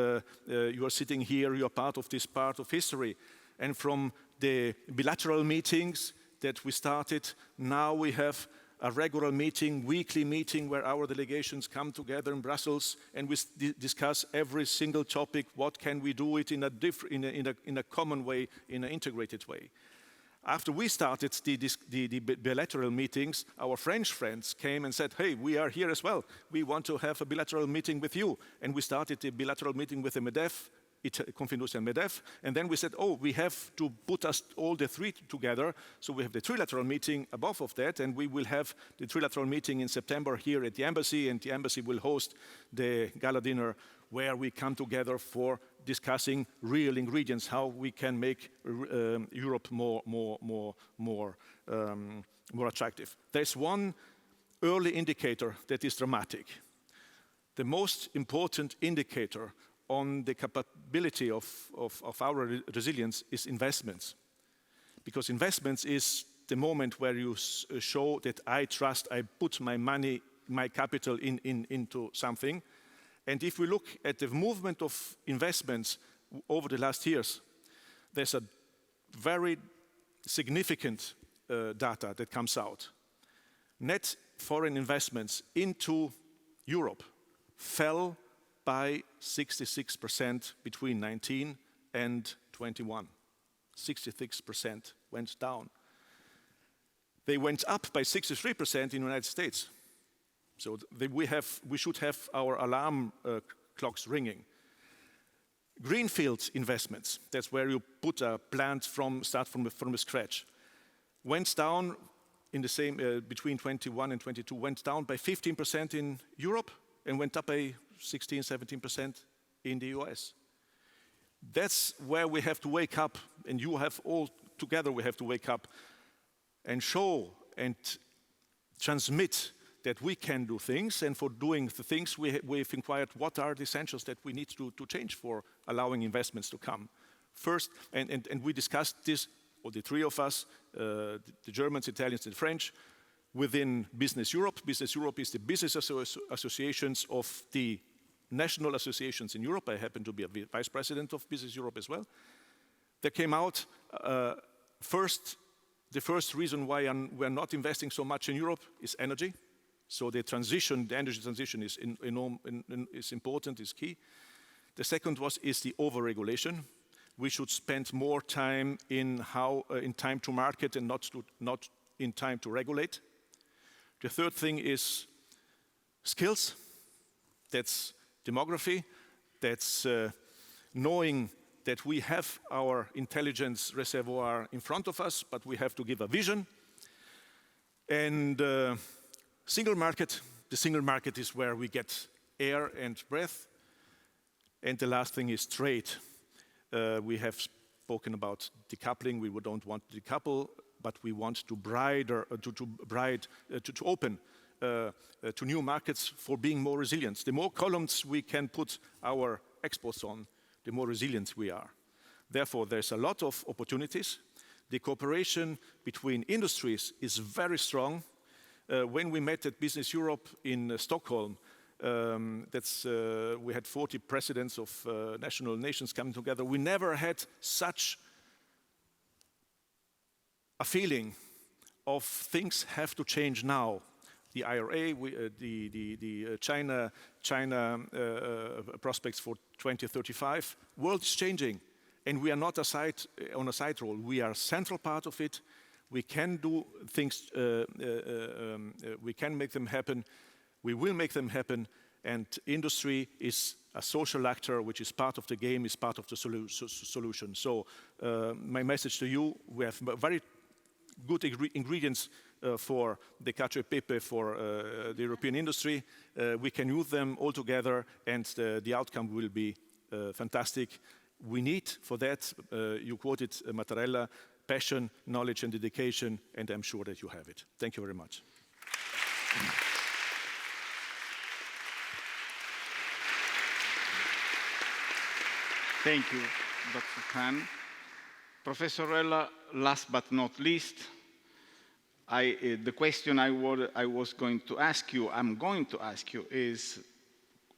you are sitting here, you are part of this part of history. And from the bilateral meetings that we started, now we have a regular meeting, weekly meeting, where our delegations come together in Brussels and we discuss every single topic. What can we do it in a common way, in an integrated way? After we started the bilateral meetings, our French friends came and said, hey, we are here as well. We want to have a bilateral meeting with you. And we started the bilateral meeting with the MEDEF, Confindustria and MEDEF. And then we said, oh, we have to put us all the three together. So we have the trilateral meeting above of that. And we will have the trilateral meeting in September here at the embassy. And the embassy will host the gala dinner where we come together for discussing real ingredients, how we can make Europe more attractive. There's one early indicator that is dramatic. The most important indicator on the capability of our resilience is investments. Because investments is the moment where you show that I trust, I put my money, my capital into something. And if we look at the movement of investments over the last years, there's a very significant data that comes out. Net foreign investments into Europe fell by 66% between 19 and 21. 66% went down. They went up by 63% in the United States. So we should have our alarm clocks ringing. Greenfield investments, that's where you put a plant start from scratch, went down in the same, between 21 and 22, went down by 15% in Europe and went up by 16, 17% in the US. That's where we have to wake up, and you have all together, we have to wake up and show and transmit that we can do things, and for doing the things, we've inquired what are the essentials that we need to change for allowing investments to come. First, and we discussed this, or the three of us, the Germans, Italians, and French, within Business Europe. Business Europe is the business associations of the national associations in Europe. I happen to be a vice president of Business Europe as well. There came out the first reason why we're not investing so much in Europe is energy. So the energy transition is important, is key. The second is the overregulation. We should spend more time in time to market and not in time to regulate. The third thing is skills. That's demography. That's knowing that we have our intelligence reservoir in front of us, but we have to give a vision. And single market. The single market is where we get air and breath. And the last thing is trade. We have spoken about decoupling. We don't want to decouple, but we want to open to new markets for being more resilient. The more columns we can put our exports on, the more resilient we are. Therefore, there's a lot of opportunities. The cooperation between industries is very strong. When we met at Business Europe in Stockholm, we had 40 presidents of national nations coming together. We never had such a feeling of things have to change now. The IRA, the China prospects for 2035, world is changing, and we are not on a side role. We are a central part of it. We can do things, we can make them happen, we will make them happen, and industry is a social actor which is part of the game, is part of the solution. So my message to you, we have very good ingredients for the cacio e pepe for the European industry. We can use them all together, and the outcome will be fantastic. We need for that, you quoted Mattarella, passion, knowledge, and dedication, and I'm sure that you have it. Thank you very much. Thank you, Dr. Pan. Professor Röller, last but not least, the question I was going to ask you, I'm going to ask you is,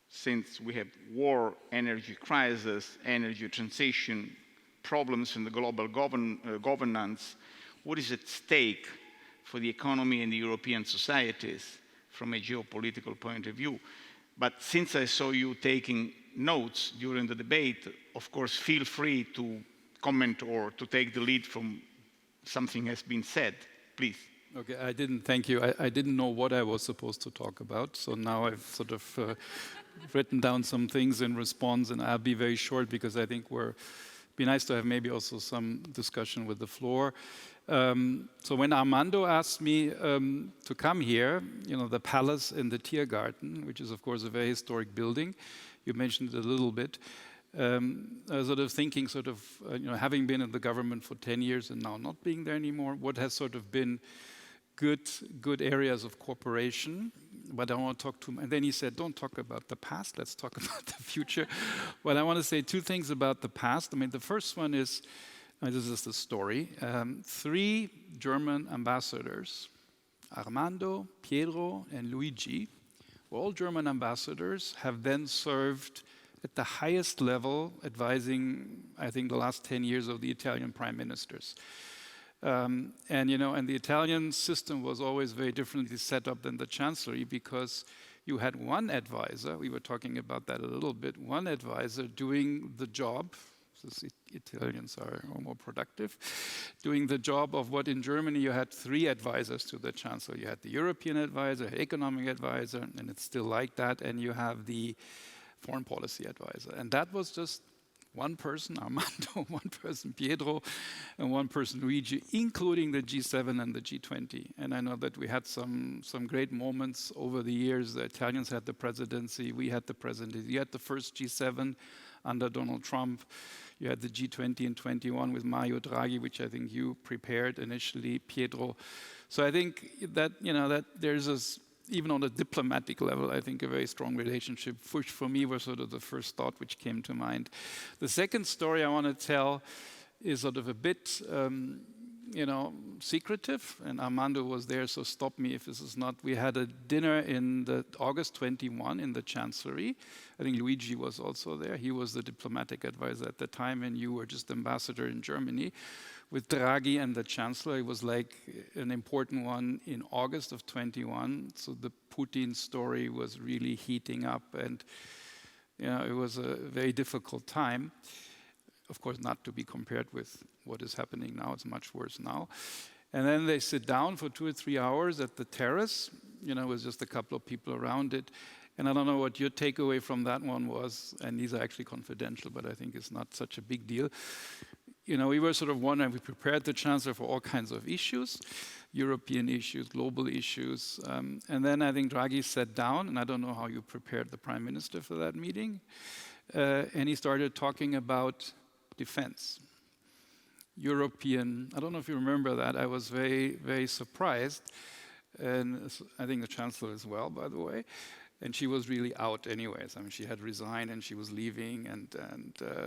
since we have war, energy crisis, energy transition, problems in the global governance, what is at stake for the economy and the European societies from a geopolitical point of view? But since I saw you taking notes during the debate, of course, feel free to comment or to take the lead from something has been said, please. Okay, thank you. I didn't know what I was supposed to talk about, so now I've sort of written down some things in response, and I'll be very short because I think be nice to have maybe also some discussion with the floor. So when Armando asked me to come here, the palace in the Tiergarten, which is of course a very historic building, you mentioned it a little bit, I was sort of thinking having been in the government for 10 years and now not being there anymore, what has sort of been good areas of cooperation, but I want to talk to him. And then he said, don't talk about the past, let's talk about the future. Well, I want to say two things about the past. I mean, the first one is, this is the story, 3 German ambassadors, Armando, Piero, and Luigi, all German ambassadors, have then served at the highest level, advising, I think, the last 10 years of the Italian prime ministers. And the Italian system was always very differently set up than the chancellery because you had one advisor, we were talking about that a little bit, one advisor doing the job Since Italians are more productive, doing the job of what in Germany you had 3 advisors to the Chancellor. You had the European advisor, economic advisor, and it's still like that, and you have the foreign policy advisor. And that was just one person, Armando, one person, Pietro, and one person, Luigi, including the G7 and the G20. And I know that we had some great moments over the years. The Italians had the presidency, we had the presidency. You had the first G7 under Donald Trump. You had the G20 in 21 with Mario Draghi, which I think you prepared initially, Pietro. So I think that, that there's this, even on a diplomatic level, I think a very strong relationship, which for me was sort of the first thought which came to mind. The second story I want to tell is sort of a bit, secretive, and Armando was there, so stop me if this is not. We had a dinner in the August 21 in the Chancellery. I think Luigi was also there. He was the diplomatic advisor at the time, and you were just ambassador in Germany. With Draghi and the Chancellor, it was like an important one in August of 21. So the Putin story was really heating up, and it was a very difficult time. Of course, not to be compared with what is happening now. It's much worse now. And then they sit down for 2 or 3 hours at the terrace, with just a couple of people around it. And I don't know what your takeaway from that one was, and these are actually confidential, but I think it's not such a big deal. We were sort of wondering, we prepared the Chancellor for all kinds of issues, European issues, global issues. And then I think Draghi sat down, and I don't know how you prepared the Prime Minister for that meeting. And he started talking about defense. European, I don't know if you remember that, I was very, very surprised. And I think the Chancellor as well, by the way. And she was really out anyways. I mean, she had resigned and she was leaving, and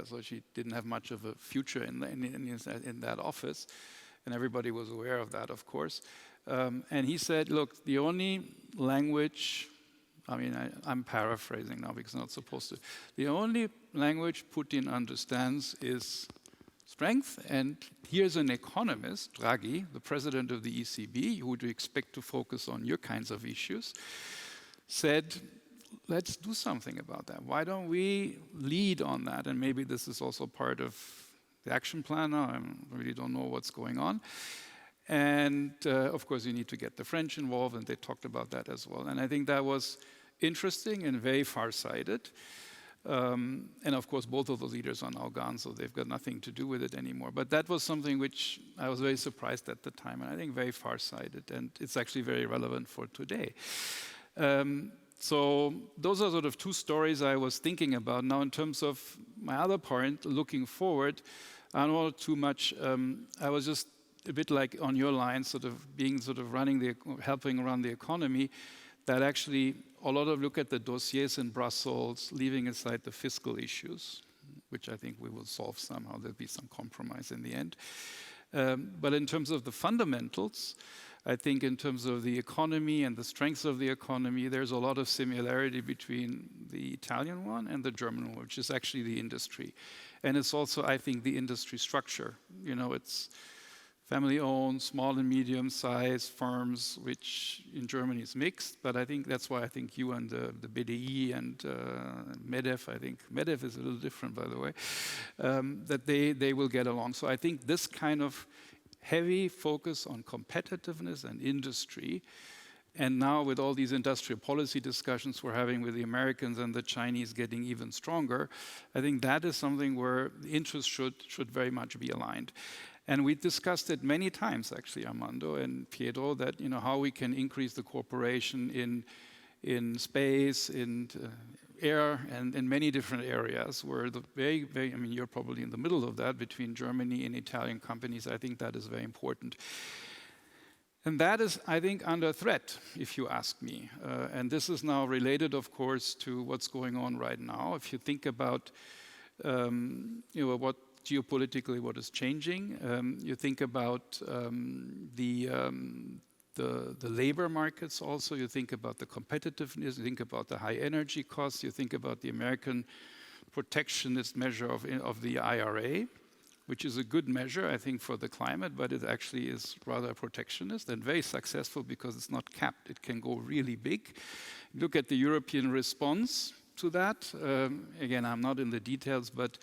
so she didn't have much of a future in that office. And everybody was aware of that, of course. And he said, look, the only language, I'm paraphrasing now because I'm not supposed to. The only language Putin understands is strength. And here's an economist, Draghi, the president of the ECB, who would expect to focus on your kinds of issues, said, let's do something about that. Why don't we lead on that? And maybe this is also part of the action plan now. I really don't know what's going on. And of course, you need to get the French involved, and they talked about that as well. And I think that was interesting and very far-sighted. And of course, both of the leaders are now gone, so they've got nothing to do with it anymore. But that was something which I was very surprised at the time, and I think very far-sighted. And it's actually very relevant for today. So those are sort of 2 stories I was thinking about. Now, in terms of my other part, looking forward, I don't know too much. I was just a bit like on your line, helping run the economy, that actually a lot of look at the dossiers in Brussels, leaving aside the fiscal issues, which I think we will solve somehow. There'll be some compromise in the end. But in terms of the fundamentals, I think in terms of the economy and the strengths of the economy, there's a lot of similarity between the Italian one and the German one, which is actually the industry. And it's also, I think, the industry structure. It's family-owned, small and medium-sized firms, which in Germany is mixed. But I think that's why I think you and the BDI and MEDEF, I think MEDEF is a little different, by the way, that they will get along. So I think this kind of heavy focus on competitiveness and industry, and now with all these industrial policy discussions we're having with the Americans and the Chinese getting even stronger, I think that is something where the interests should very much be aligned. And we discussed it many times, actually, Armando and Pietro, that how we can increase the cooperation in space, in air, and in many different areas where the very, very, you're probably in the middle of that between Germany and Italian companies. I think that is very important. And that is, I think, under threat, if you ask me. And this is now related, of course, to what's going on right now. If you think about, what geopolitically what is changing, you think about the labor markets also, you think about the competitiveness, you think about the high energy costs, you think about the American protectionist measure of the IRA, which is a good measure, I think, for the climate, but it actually is rather protectionist and very successful because it's not capped. It can go really big. Look at the European response to that. Again, I'm not in the details, but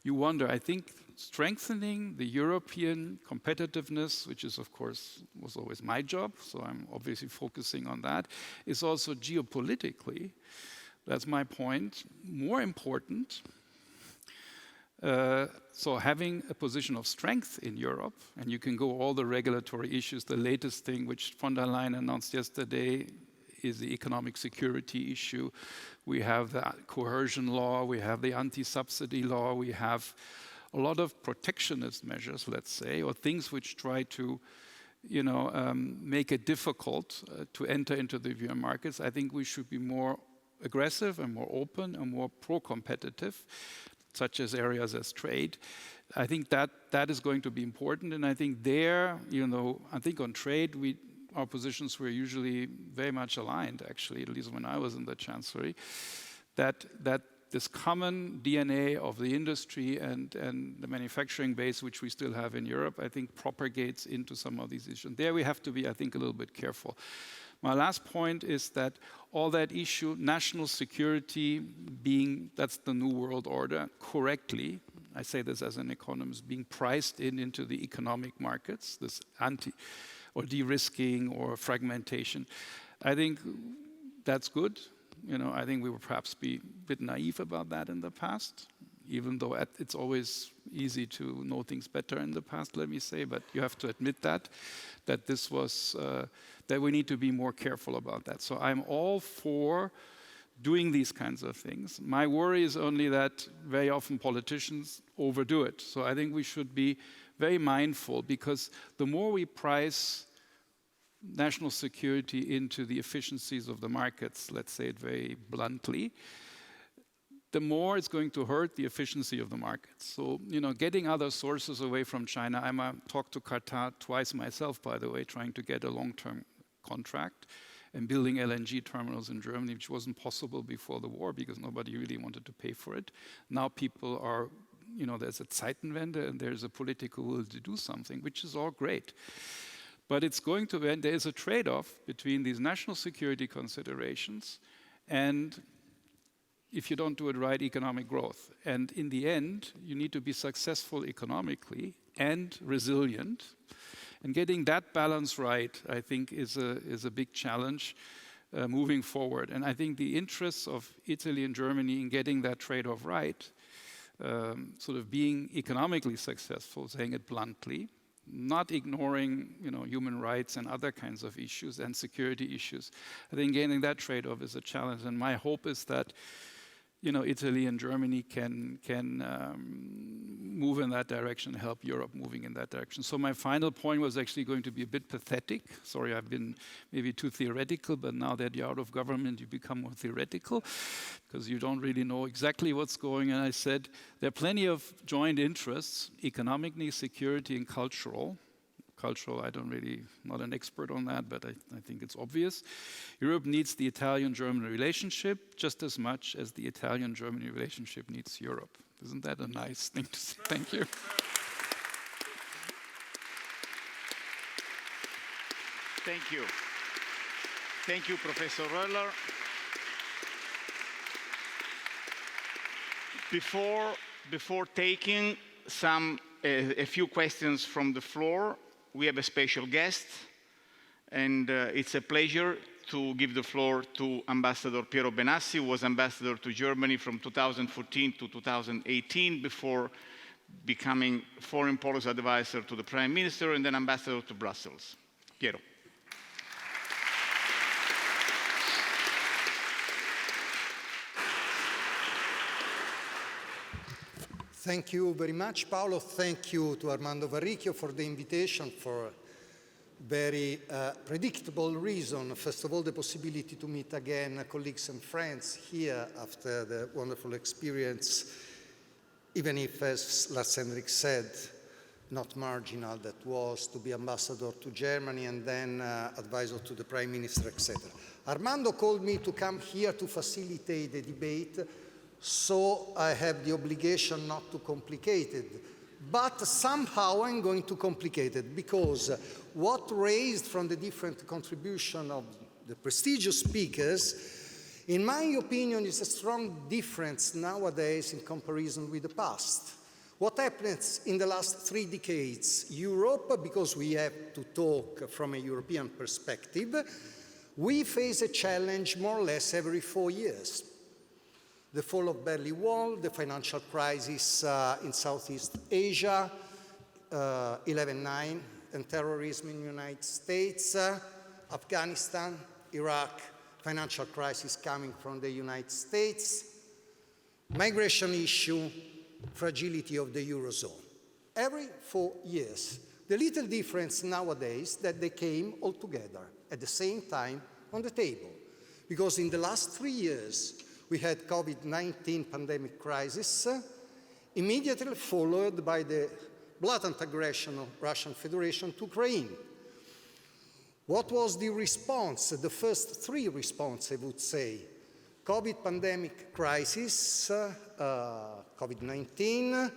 you wonder, I think strengthening the European competitiveness, which is of course, was always my job, so I'm obviously focusing on that, is also geopolitically, that's my point, more important. So having a position of strength in Europe, and you can go all the regulatory issues, the latest thing which von der Leyen announced yesterday is the economic security issue. We have the coercion law, we have the anti-subsidy law, we have a lot of protectionist measures, let's say, or things which try to make it difficult to enter into the European markets. I think we should be more aggressive and more open and more pro-competitive, such as areas as trade. I think that is going to be important, and I think there, I think on trade, our positions were usually very much aligned, actually, at least when I was in the Chancellery, that this common DNA of the industry and the manufacturing base, which we still have in Europe, I think propagates into some of these issues. There we have to be, I think, a little bit careful. My last point is that all that issue, national security being, that's the new world order, correctly, I say this as an economist, being priced into the economic markets, this or de-risking or fragmentation. I think that's good. I think we were perhaps be a bit naive about that in the past, even though it's always easy to know things better in the past, let me say, but you have to admit that this was, that we need to be more careful about that. So I'm all for doing these kinds of things. My worry is only that very often politicians overdo it. So I think we should be very mindful, because the more we price national security into the efficiencies of the markets, let's say it very bluntly, the more it's going to hurt the efficiency of the markets. So, getting other sources away from China, I talked to Qatar twice myself, by the way, trying to get a long-term contract and building LNG terminals in Germany, which wasn't possible before the war because nobody really wanted to pay for it. Now people are, there's a Zeitenwende and there's a political will to do something, which is all great. But it's going to end, there is a trade-off between these national security considerations and, if you don't do it right, economic growth. And in the end, you need to be successful economically and resilient. And getting that balance right, I think, is a big challenge moving forward. And I think the interests of Italy and Germany in getting that trade-off right, sort of being economically successful, saying it bluntly, not ignoring, human rights and other kinds of issues and security issues. I think getting that trade-off is a challenge, and my hope is that, Italy and Germany can move in that direction, help Europe moving in that direction. So my final point was actually going to be a bit pathetic. Sorry, I've been maybe too theoretical, but now that you're out of government, you become more theoretical because you don't really know exactly what's going on. I said there are plenty of joint interests, economically, security, and cultural. Cultural, not an expert on that, but I think it's obvious. Europe needs the Italian-German relationship just as much as the Italian-Germany relationship needs Europe. Isn't that a nice thing to say? Thank you. Thank you. Thank you, Professor Röller. Before taking a few questions from the floor, we have a special guest, and it's a pleasure to give the floor to Ambassador Piero Benassi, who was ambassador to Germany from 2014 to 2018 before becoming foreign policy advisor to the Prime Minister and then ambassador to Brussels. Piero. Thank you very much, Paolo. Thank you to Armando Varricchio for the invitation, for very predictable reason. First of all, the possibility to meet again colleagues and friends here after the wonderful experience, even if, as Lars-Hendrik said, not marginal, that was to be ambassador to Germany and then advisor to the Prime Minister, etc. Armando called me to come here to facilitate the debate, so I have the obligation not to complicate it. But somehow I'm going to complicate it, because what raised from the different contribution of the prestigious speakers, in my opinion, is a strong difference nowadays in comparison with the past. What happens in the last 3 decades? Europe, because we have to talk from a European perspective, we face a challenge more or less every 4 years. The fall of Berlin Wall, the financial crisis in Southeast Asia, 11/9, and terrorism in the United States, Afghanistan, Iraq, financial crisis coming from the United States, migration issue, fragility of the Eurozone. Every 4 years. The little difference nowadays that they came all together at the same time on the table. Because in the last 3 years, we had COVID-19 pandemic crisis, immediately followed by the blatant aggression of Russian Federation to Ukraine. What was the response? The first 3 responses, I would say. COVID pandemic crisis, COVID-19,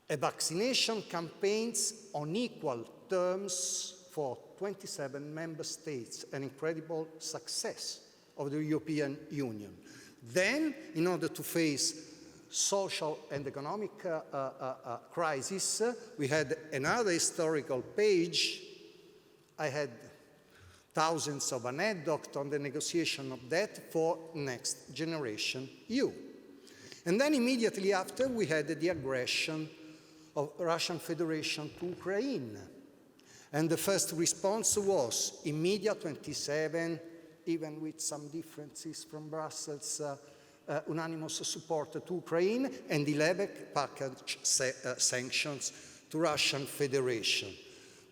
a vaccination campaigns on equal terms for 27 member states, an incredible success of the European Union. Then, in order to face social and economic crisis, we had another historical page. I had thousands of anecdotes on the negotiation of that for Next Generation EU. And then immediately after, we had the aggression of Russian Federation to Ukraine. And the first response was immediate 27, even with some differences from Brussels, unanimous support to Ukraine, and 11 package sanctions to Russian Federation.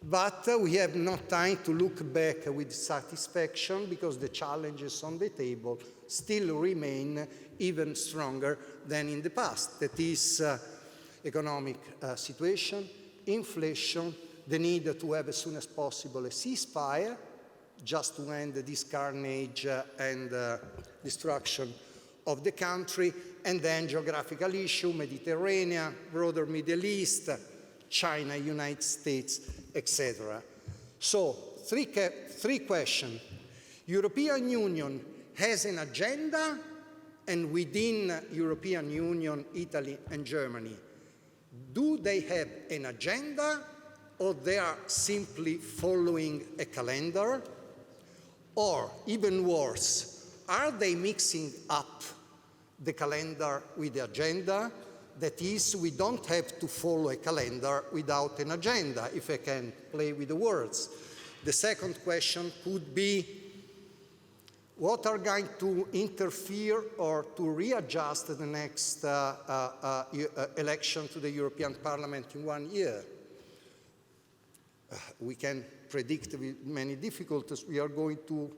But we have no time to look back with satisfaction because the challenges on the table still remain even stronger than in the past. That is economic situation, inflation, the need to have as soon as possible a ceasefire just to end this carnage and destruction of the country, and then geographical issue, Mediterranean, broader Middle East, China, United States, etc. So, three questions. European Union has an agenda, and within European Union, Italy and Germany, do they have an agenda, or they are simply following a calendar? Or, even worse, are they mixing up the calendar with the agenda? That is, we don't have to follow a calendar without an agenda, if I can play with the words. The second question could be, what are going to interfere or to readjust the next election to the European Parliament in 1 year? We can predict with many difficulties. We are going to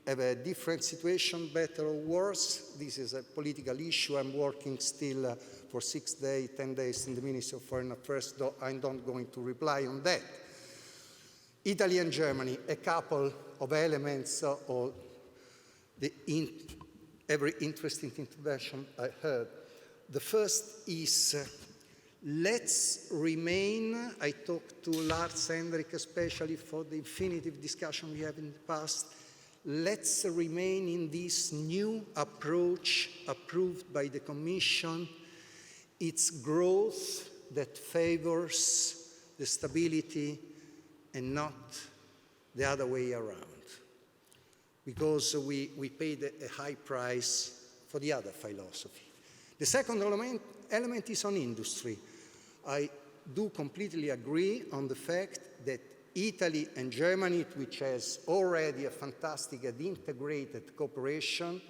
have a different situation, better or worse. This is a political issue. I'm working still for 6 days, 10 days in the Ministry of Foreign Affairs, though I'm not going to reply on that. Italy and Germany, a couple of elements of every interesting intervention I heard. The first is, let's remain, I talked to Lars-Hendrik especially for the infinitive discussion we had in the past, let's remain in this new approach approved by the Commission. It's growth that favors the stability and not the other way around, because we paid a high price for the other philosophy. The second element is on industry. I do completely agree on the fact that Italy and Germany, which has already a fantastic and integrated cooperation,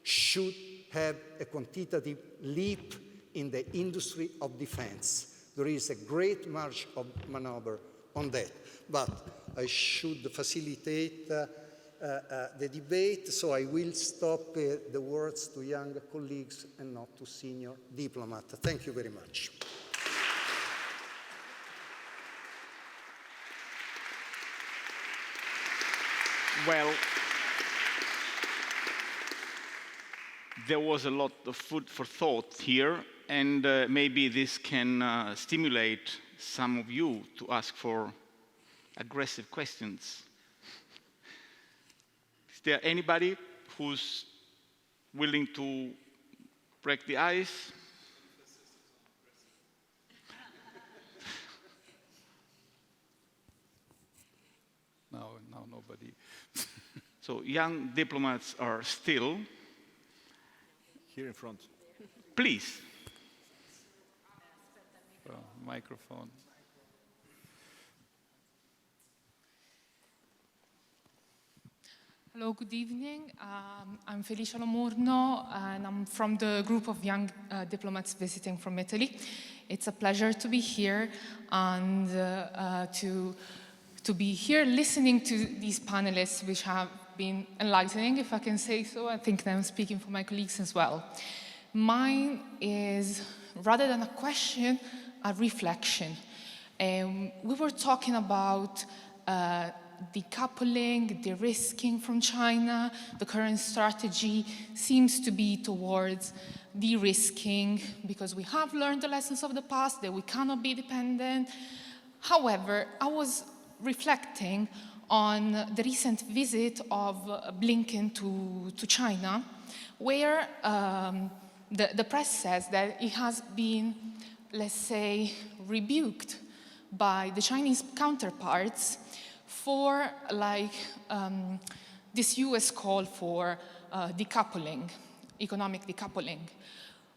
should have a quantitative leap in the industry of defense. There is a great margin of maneuver on that. But I should facilitate the debate, so I will stop the words to young colleagues and not to senior diplomats. Thank you very much. Well, there was a lot of food for thought here, and maybe this can stimulate some of you to ask for aggressive questions. Is there anybody who's willing to break the ice? nobody. So young diplomats are still. Here in front. Please. Microphone. Hello, good evening. I'm Felicia Lomurno, and I'm from the group of young diplomats visiting from Italy. It's a pleasure to be here and to be here listening to these panelists, which have been enlightening, if I can say so. I think that I'm speaking for my colleagues as well. Mine is, rather than a question, a reflection. We were talking about decoupling, de-risking from China. The current strategy seems to be towards de-risking because we have learned the lessons of the past, that we cannot be dependent. However, I was reflecting on the recent visit of Blinken to China, where the press says that he has been, let's say, rebuked by the Chinese counterparts for this US call for decoupling, economic decoupling.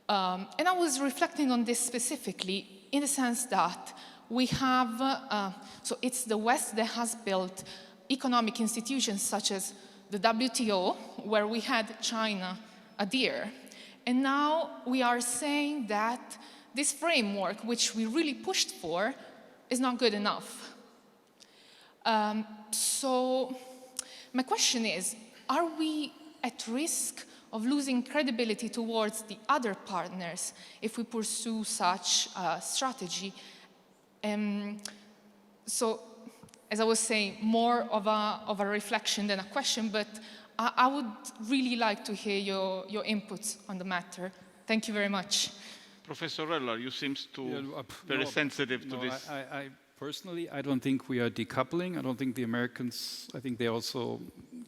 And I was reflecting on this specifically in the sense that we have, so it's the West that has built economic institutions such as the WTO, where we had China adhere. And now we are saying that this framework, which we really pushed for, is not good enough. So my question is, are we at risk of losing credibility towards the other partners if we pursue such a strategy? So, as I was saying, more of a reflection than a question, but I would really like to hear your inputs on the matter. Thank you very much. Professor Röller, you seem very sensitive to this. Personally, I don't think we are decoupling. I don't think the Americans, I think they also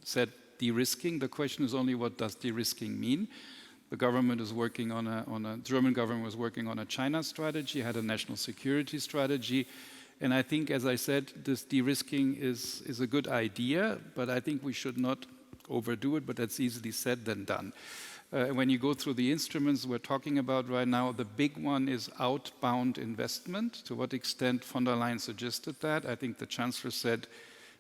said de-risking. The question is only, what does de-risking mean? The government is working on a German government was working on a China strategy, had a national security strategy. And I think, as I said, this de-risking is a good idea, but I think we should not overdo it, but that's easily said than done. When you go through the instruments we're talking about right now, the big one is outbound investment. To what extent von der Leyen suggested that? I think the Chancellor said,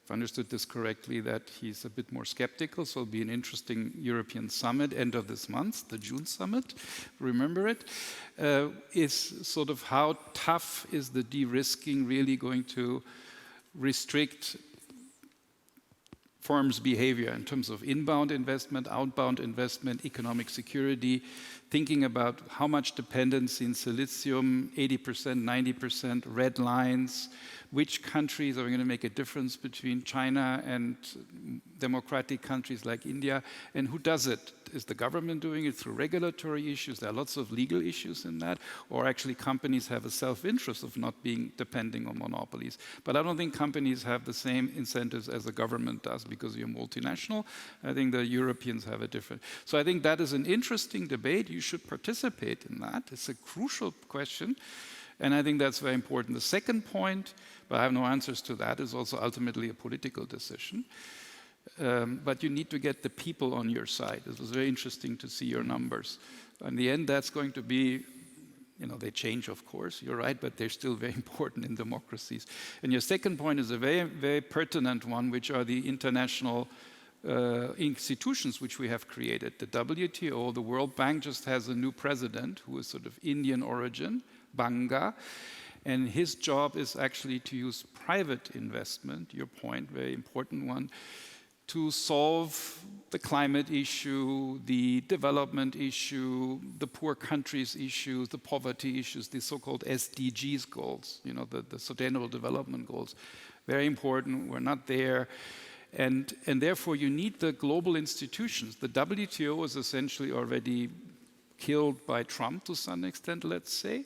if I understood this correctly, that he's a bit more skeptical, so it'll be an interesting European summit end of this month, the June summit, remember it, is sort of how tough is the de-risking really going to restrict firms' behavior in terms of inbound investment, outbound investment, economic security, thinking about how much dependency in silicium, 80%, 90%, red lines, which countries are going to make a difference between China and democratic countries like India, and who does it? Is the government doing it through regulatory issues? There are lots of legal issues in that, or actually companies have a self-interest of not being depending on monopolies. But I don't think companies have the same incentives as the government does because you're multinational. I think the Europeans have a different. So I think that is an interesting debate. You should participate in that. It's a crucial question. And I think that's very important. The second point, but I have no answers to that, is also ultimately a political decision. But you need to get the people on your side. It was very interesting to see your numbers. In the end, that's going to be, they change, of course, you're right, but they're still very important in democracies. And your second point is a very, very pertinent one, which are the international institutions which we have created. The WTO, the World Bank just has a new president who is sort of Indian origin, Banga, and his job is actually to use private investment, your point, very important one, to solve the climate issue, the development issue, the poor countries issues, the poverty issues, the so-called SDGs goals, the Sustainable Development Goals. Very important, we're not there. And therefore you need the global institutions. The WTO is essentially already killed by Trump to some extent, let's say.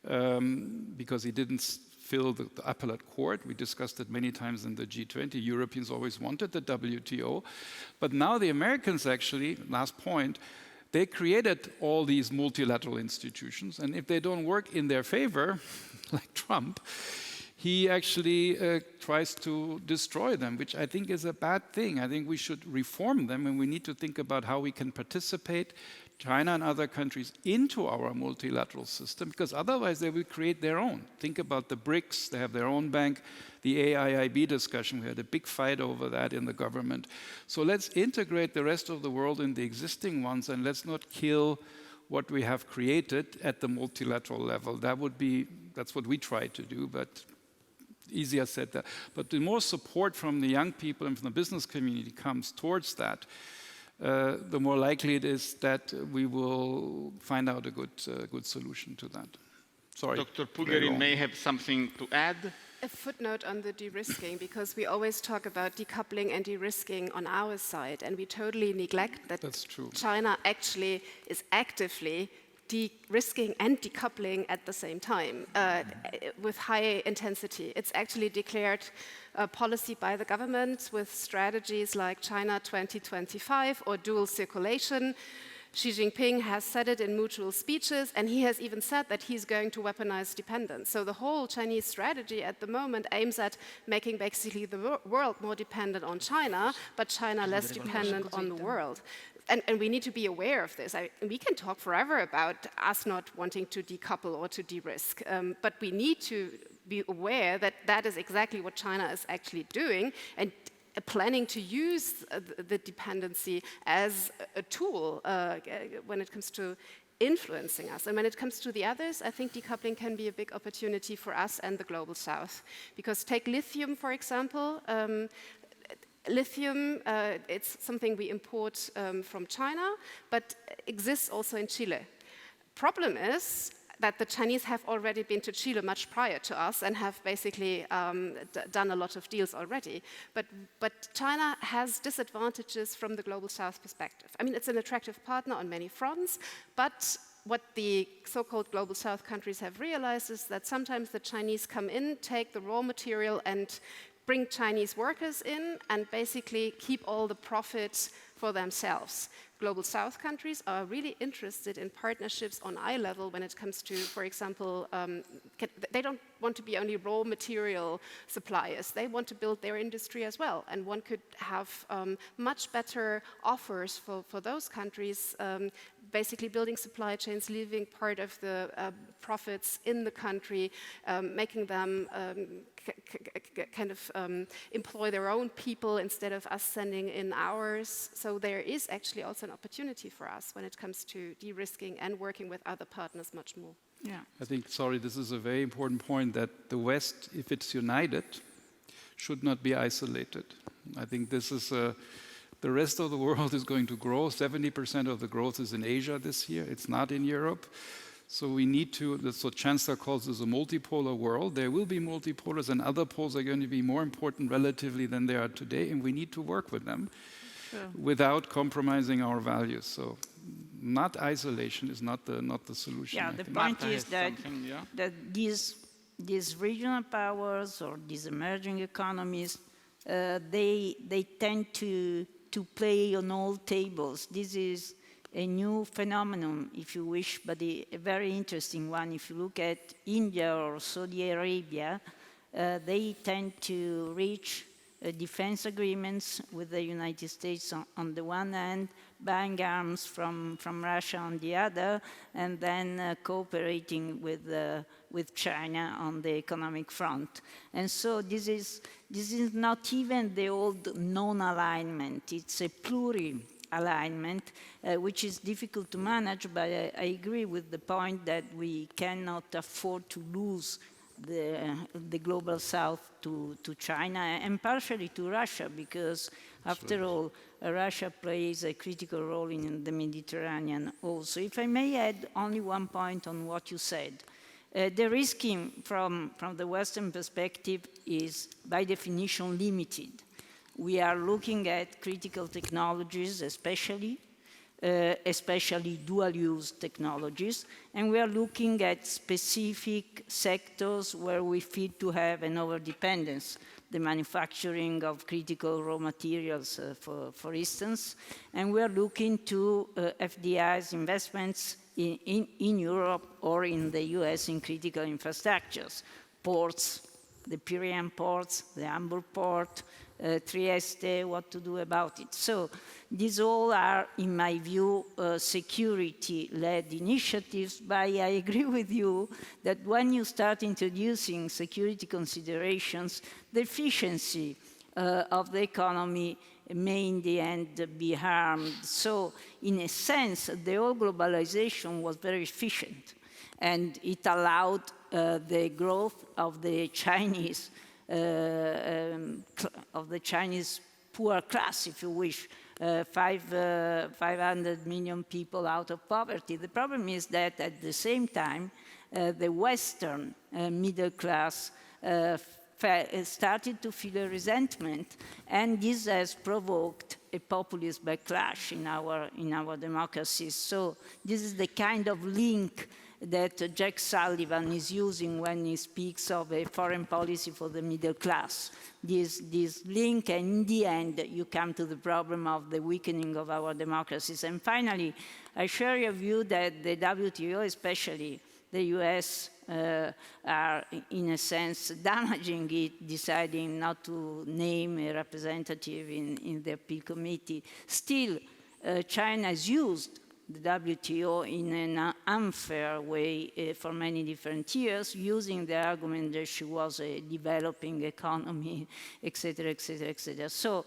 Because he didn't fill the appellate court. We discussed it many times in the G20. Europeans always wanted the WTO. But now the Americans actually, last point, they created all these multilateral institutions. And if they don't work in their favor, like Trump, he actually tries to destroy them, which I think is a bad thing. I think we should reform them, and we need to think about how we can participate, China and other countries, into our multilateral system, because otherwise they will create their own. Think about the BRICS, they have their own bank, the AIIB discussion, we had a big fight over that in the government. So let's integrate the rest of the world in the existing ones, and let's not kill what we have created at the multilateral level. That's what we try to do, but easier said that. But the more support from the young people and from the business community comes towards that, the more likely it is that we will find out a good solution to that. Sorry. Dr. Puglierin may have something to add. A footnote on the de-risking, because we always talk about decoupling and de-risking on our side, and we totally neglect that China actually is actively de-risking and decoupling at the same time with high intensity. It's actually declared a policy by the government with strategies like China 2025 or dual circulation. Xi Jinping has said it in mutual speeches, and he has even said that he's going to weaponize dependence. So the whole Chinese strategy at the moment aims at making basically the world more dependent on China, but China less dependent on the world. And we need to be aware of this. We can talk forever about us not wanting to decouple or to de-risk, but we need to be aware that that is exactly what China is actually doing, and planning to use the dependency as a tool when it comes to influencing us. And when it comes to the others, I think decoupling can be a big opportunity for us and the Global South. Because take lithium, for example. Lithium, it's something we import from China, but exists also in Chile. Problem is that the Chinese have already been to Chile much prior to us and have basically done a lot of deals already. But China has disadvantages from the Global South perspective. I mean, it's an attractive partner on many fronts, but what the so-called Global South countries have realized is that sometimes the Chinese come in, take the raw material and bring Chinese workers in and basically keep all the profits for themselves. Global South countries are really interested in partnerships on eye level when it comes to, for example, they don't want to be only raw material suppliers. They want to build their industry as well. And one could have much better offers for those countries, basically building supply chains, leaving part of the profits in the country, making them kind of employ their own people instead of us sending in ours. So there is actually also an opportunity for us when it comes to de-risking and working with other partners much more. Yeah. I think, this is a very important point, that the West, if it's united, should not be isolated. I think this is, the rest of the world is going to grow. 70% of the growth is in Asia this year. It's not in Europe. So we need to, that's what Chancellor calls this a multipolar world. There will be multipolars, and other poles are going to be more important relatively than they are today, and we need to work with them without compromising our values. So not isolation is not the solution. Yeah, the point is that these regional powers or these emerging economies, they tend to play on all tables. This is a new phenomenon, if you wish, but a very interesting one. If you look at India or Saudi Arabia, they tend to reach defense agreements with the United States on the one hand, buying arms from Russia on the other, and then cooperating with China on the economic front. And so this is not even the old non-alignment, it's a pluri-alignment, which is difficult to manage, but I agree with the point that we cannot afford to lose the Global South to China and partially to Russia, because after all, Russia plays a critical role in the Mediterranean also. If I may add only one point on what you said. The risking from the Western perspective is by definition limited. We are looking at critical technologies, especially dual-use technologies, and we are looking at specific sectors where we feel to have an over-dependence, the manufacturing of critical raw materials, for instance, and we are looking to FDI's investments in Europe or in the US in critical infrastructures, ports, the Pyrenean ports, the Hamburg port, Trieste, what to do about it. So these all are, in my view, security-led initiatives, but I agree with you that when you start introducing security considerations, the efficiency of the economy may in the end be harmed. So in a sense, the whole globalization was very efficient, and it allowed the growth of the Chinese poor class, if you wish, 500 million people out of poverty. The problem is that at the same time, the Western middle class started to feel a resentment, and this has provoked a populist backlash in our democracies. So this is the kind of link that Jack Sullivan is using when he speaks of a foreign policy for the middle class. This link, and in the end, you come to the problem of the weakening of our democracies. And finally, I share your view that the WTO, especially the US, are, in a sense, damaging it, deciding not to name a representative in the appeal committee. Still, China has used the WTO in an unfair way for many different years, using the argument that she was a developing economy, etc., etc., etc. So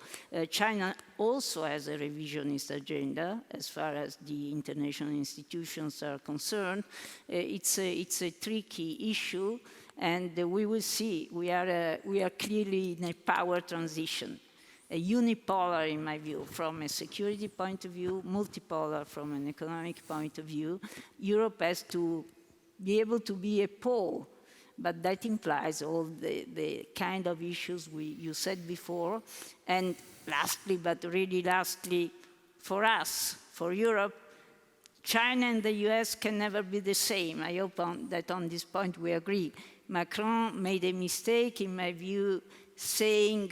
China also has a revisionist agenda as far as the international institutions are concerned. It's a tricky issue, and we will see. We are clearly in a power transition. A unipolar, in my view, from a security point of view, multipolar from an economic point of view. Europe has to be able to be a pole, but that implies all the kind of issues you said before. And lastly, but really lastly, for us, for Europe, China and the US can never be the same. I hope that on this point we agree. Macron made a mistake, in my view, saying,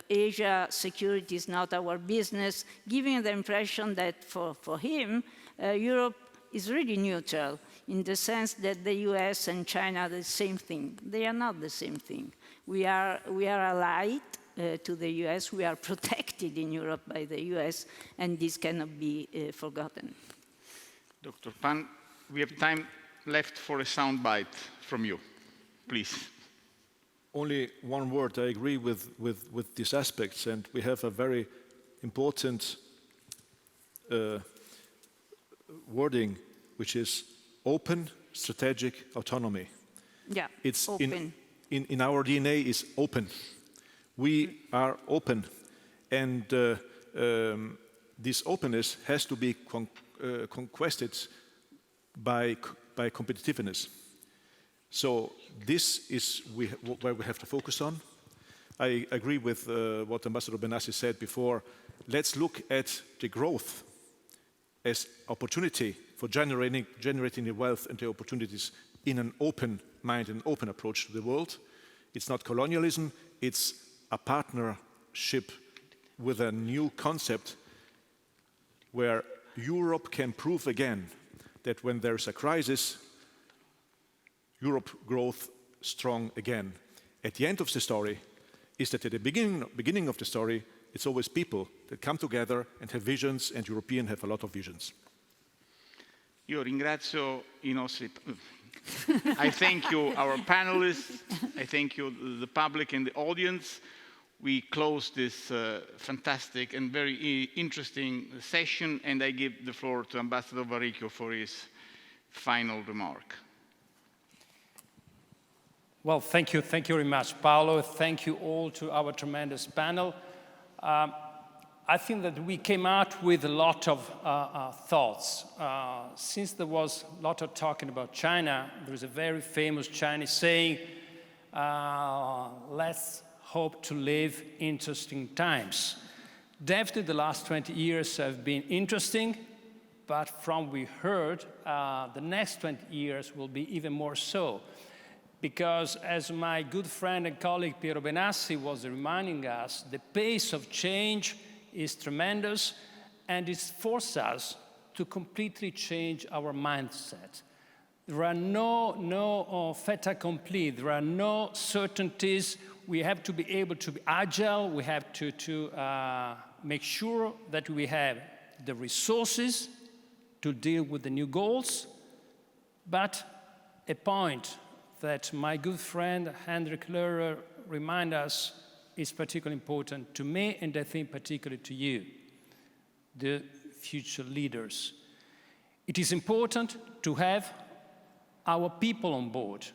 Asia security is not our business, giving the impression that for him, Europe is really neutral, in the sense that the US and China are the same thing. They are not the same thing. We are allied to the US, we are protected in Europe by the US, and this cannot be forgotten. Dr. Pan, we have time left for a soundbite from you, please. Only one word. I agree with these aspects, and we have a very important wording, which is open strategic autonomy. Yeah, it's open. In our DNA is open. We are open, and this openness has to be conquested by competitiveness. So this is where we have to focus on. I agree with what Ambassador Benassi said before. Let's look at the growth as opportunity for generating the wealth and the opportunities in an open mind and open approach to the world. It's not colonialism, it's a partnership with a new concept where Europe can prove again that when there's a crisis, Europe growth strong again. At the end of the story is that at the beginning of the story, it's always people that come together and have visions, and Europeans have a lot of visions. Io ringrazio i nostri... I thank you, our panelists. I thank you, the public and the audience. We close this fantastic and very interesting session, and I give the floor to Ambassador Varricchio for his final remark. Well, thank you very much, Paolo. Thank you all to our tremendous panel. I think that we came out with a lot of thoughts. Since there was a lot of talking about China, there is a very famous Chinese saying, let's hope to live interesting times. Definitely the last 20 years have been interesting, but from what we heard, the next 20 years will be even more so. Because as my good friend and colleague Piero Benassi was reminding us, the pace of change is tremendous, and it forces us to completely change our mindset. There are no fait accompli. There are no certainties. We have to be able to be agile. We have to make sure that we have the resources to deal with the new goals. But a point that my good friend Hendrik Röller reminds us is particularly important to me, and I think particularly to you, the future leaders. It is important to have our people on board.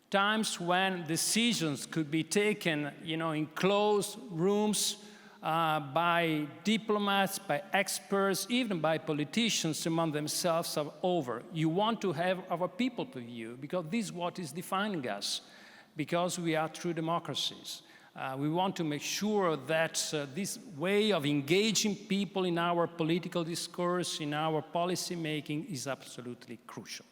Times when decisions could be taken, in closed rooms by diplomats, by experts, even by politicians among themselves are over. You want to have our people with you, because this is what is defining us, because we are true democracies. We want to make sure that this way of engaging people in our political discourse, in our policy making, is absolutely crucial.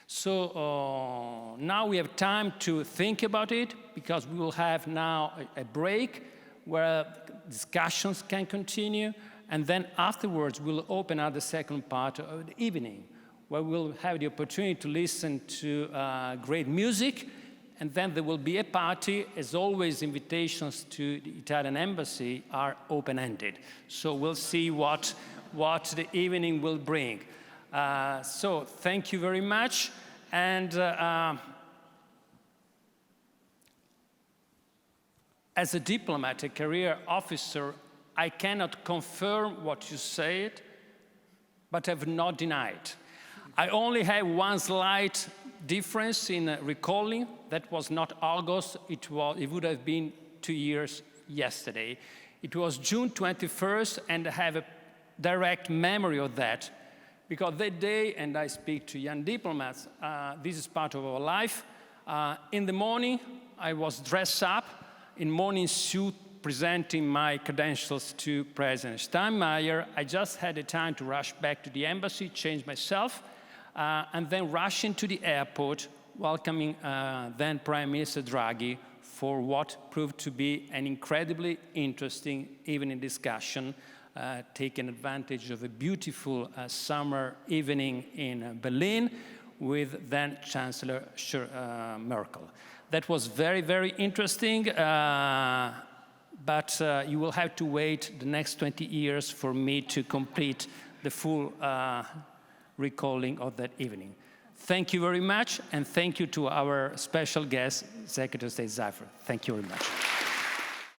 So now we have time to think about it, because we will have now a break where discussions can continue, and then afterwards we'll open up the second part of the evening, where we'll have the opportunity to listen to great music, and then there will be a party. As always, invitations to the Italian embassy are open-ended. So we'll see what the evening will bring. So thank you very much. And as a diplomat, a career officer, I cannot confirm what you said, but have not denied. I only have one slight difference in recalling. That was not August, it would have been 2 years yesterday. It was June 21st, and I have a direct memory of that, because that day, and I speak to young diplomats, this is part of our life. In the morning, I was dressed up in morning suit, presenting my credentials to President Steinmeier. I just had the time to rush back to the embassy, change myself, and then rush into the airport, welcoming then Prime Minister Draghi for what proved to be an incredibly interesting evening discussion, taking advantage of a beautiful summer evening in Berlin with then Chancellor Merkel. That was very, very interesting, but you will have to wait the next 20 years for me to complete the full recalling of that evening. Thank you very much, and thank you to our special guest, Secretary of State Seifert. Thank you very much.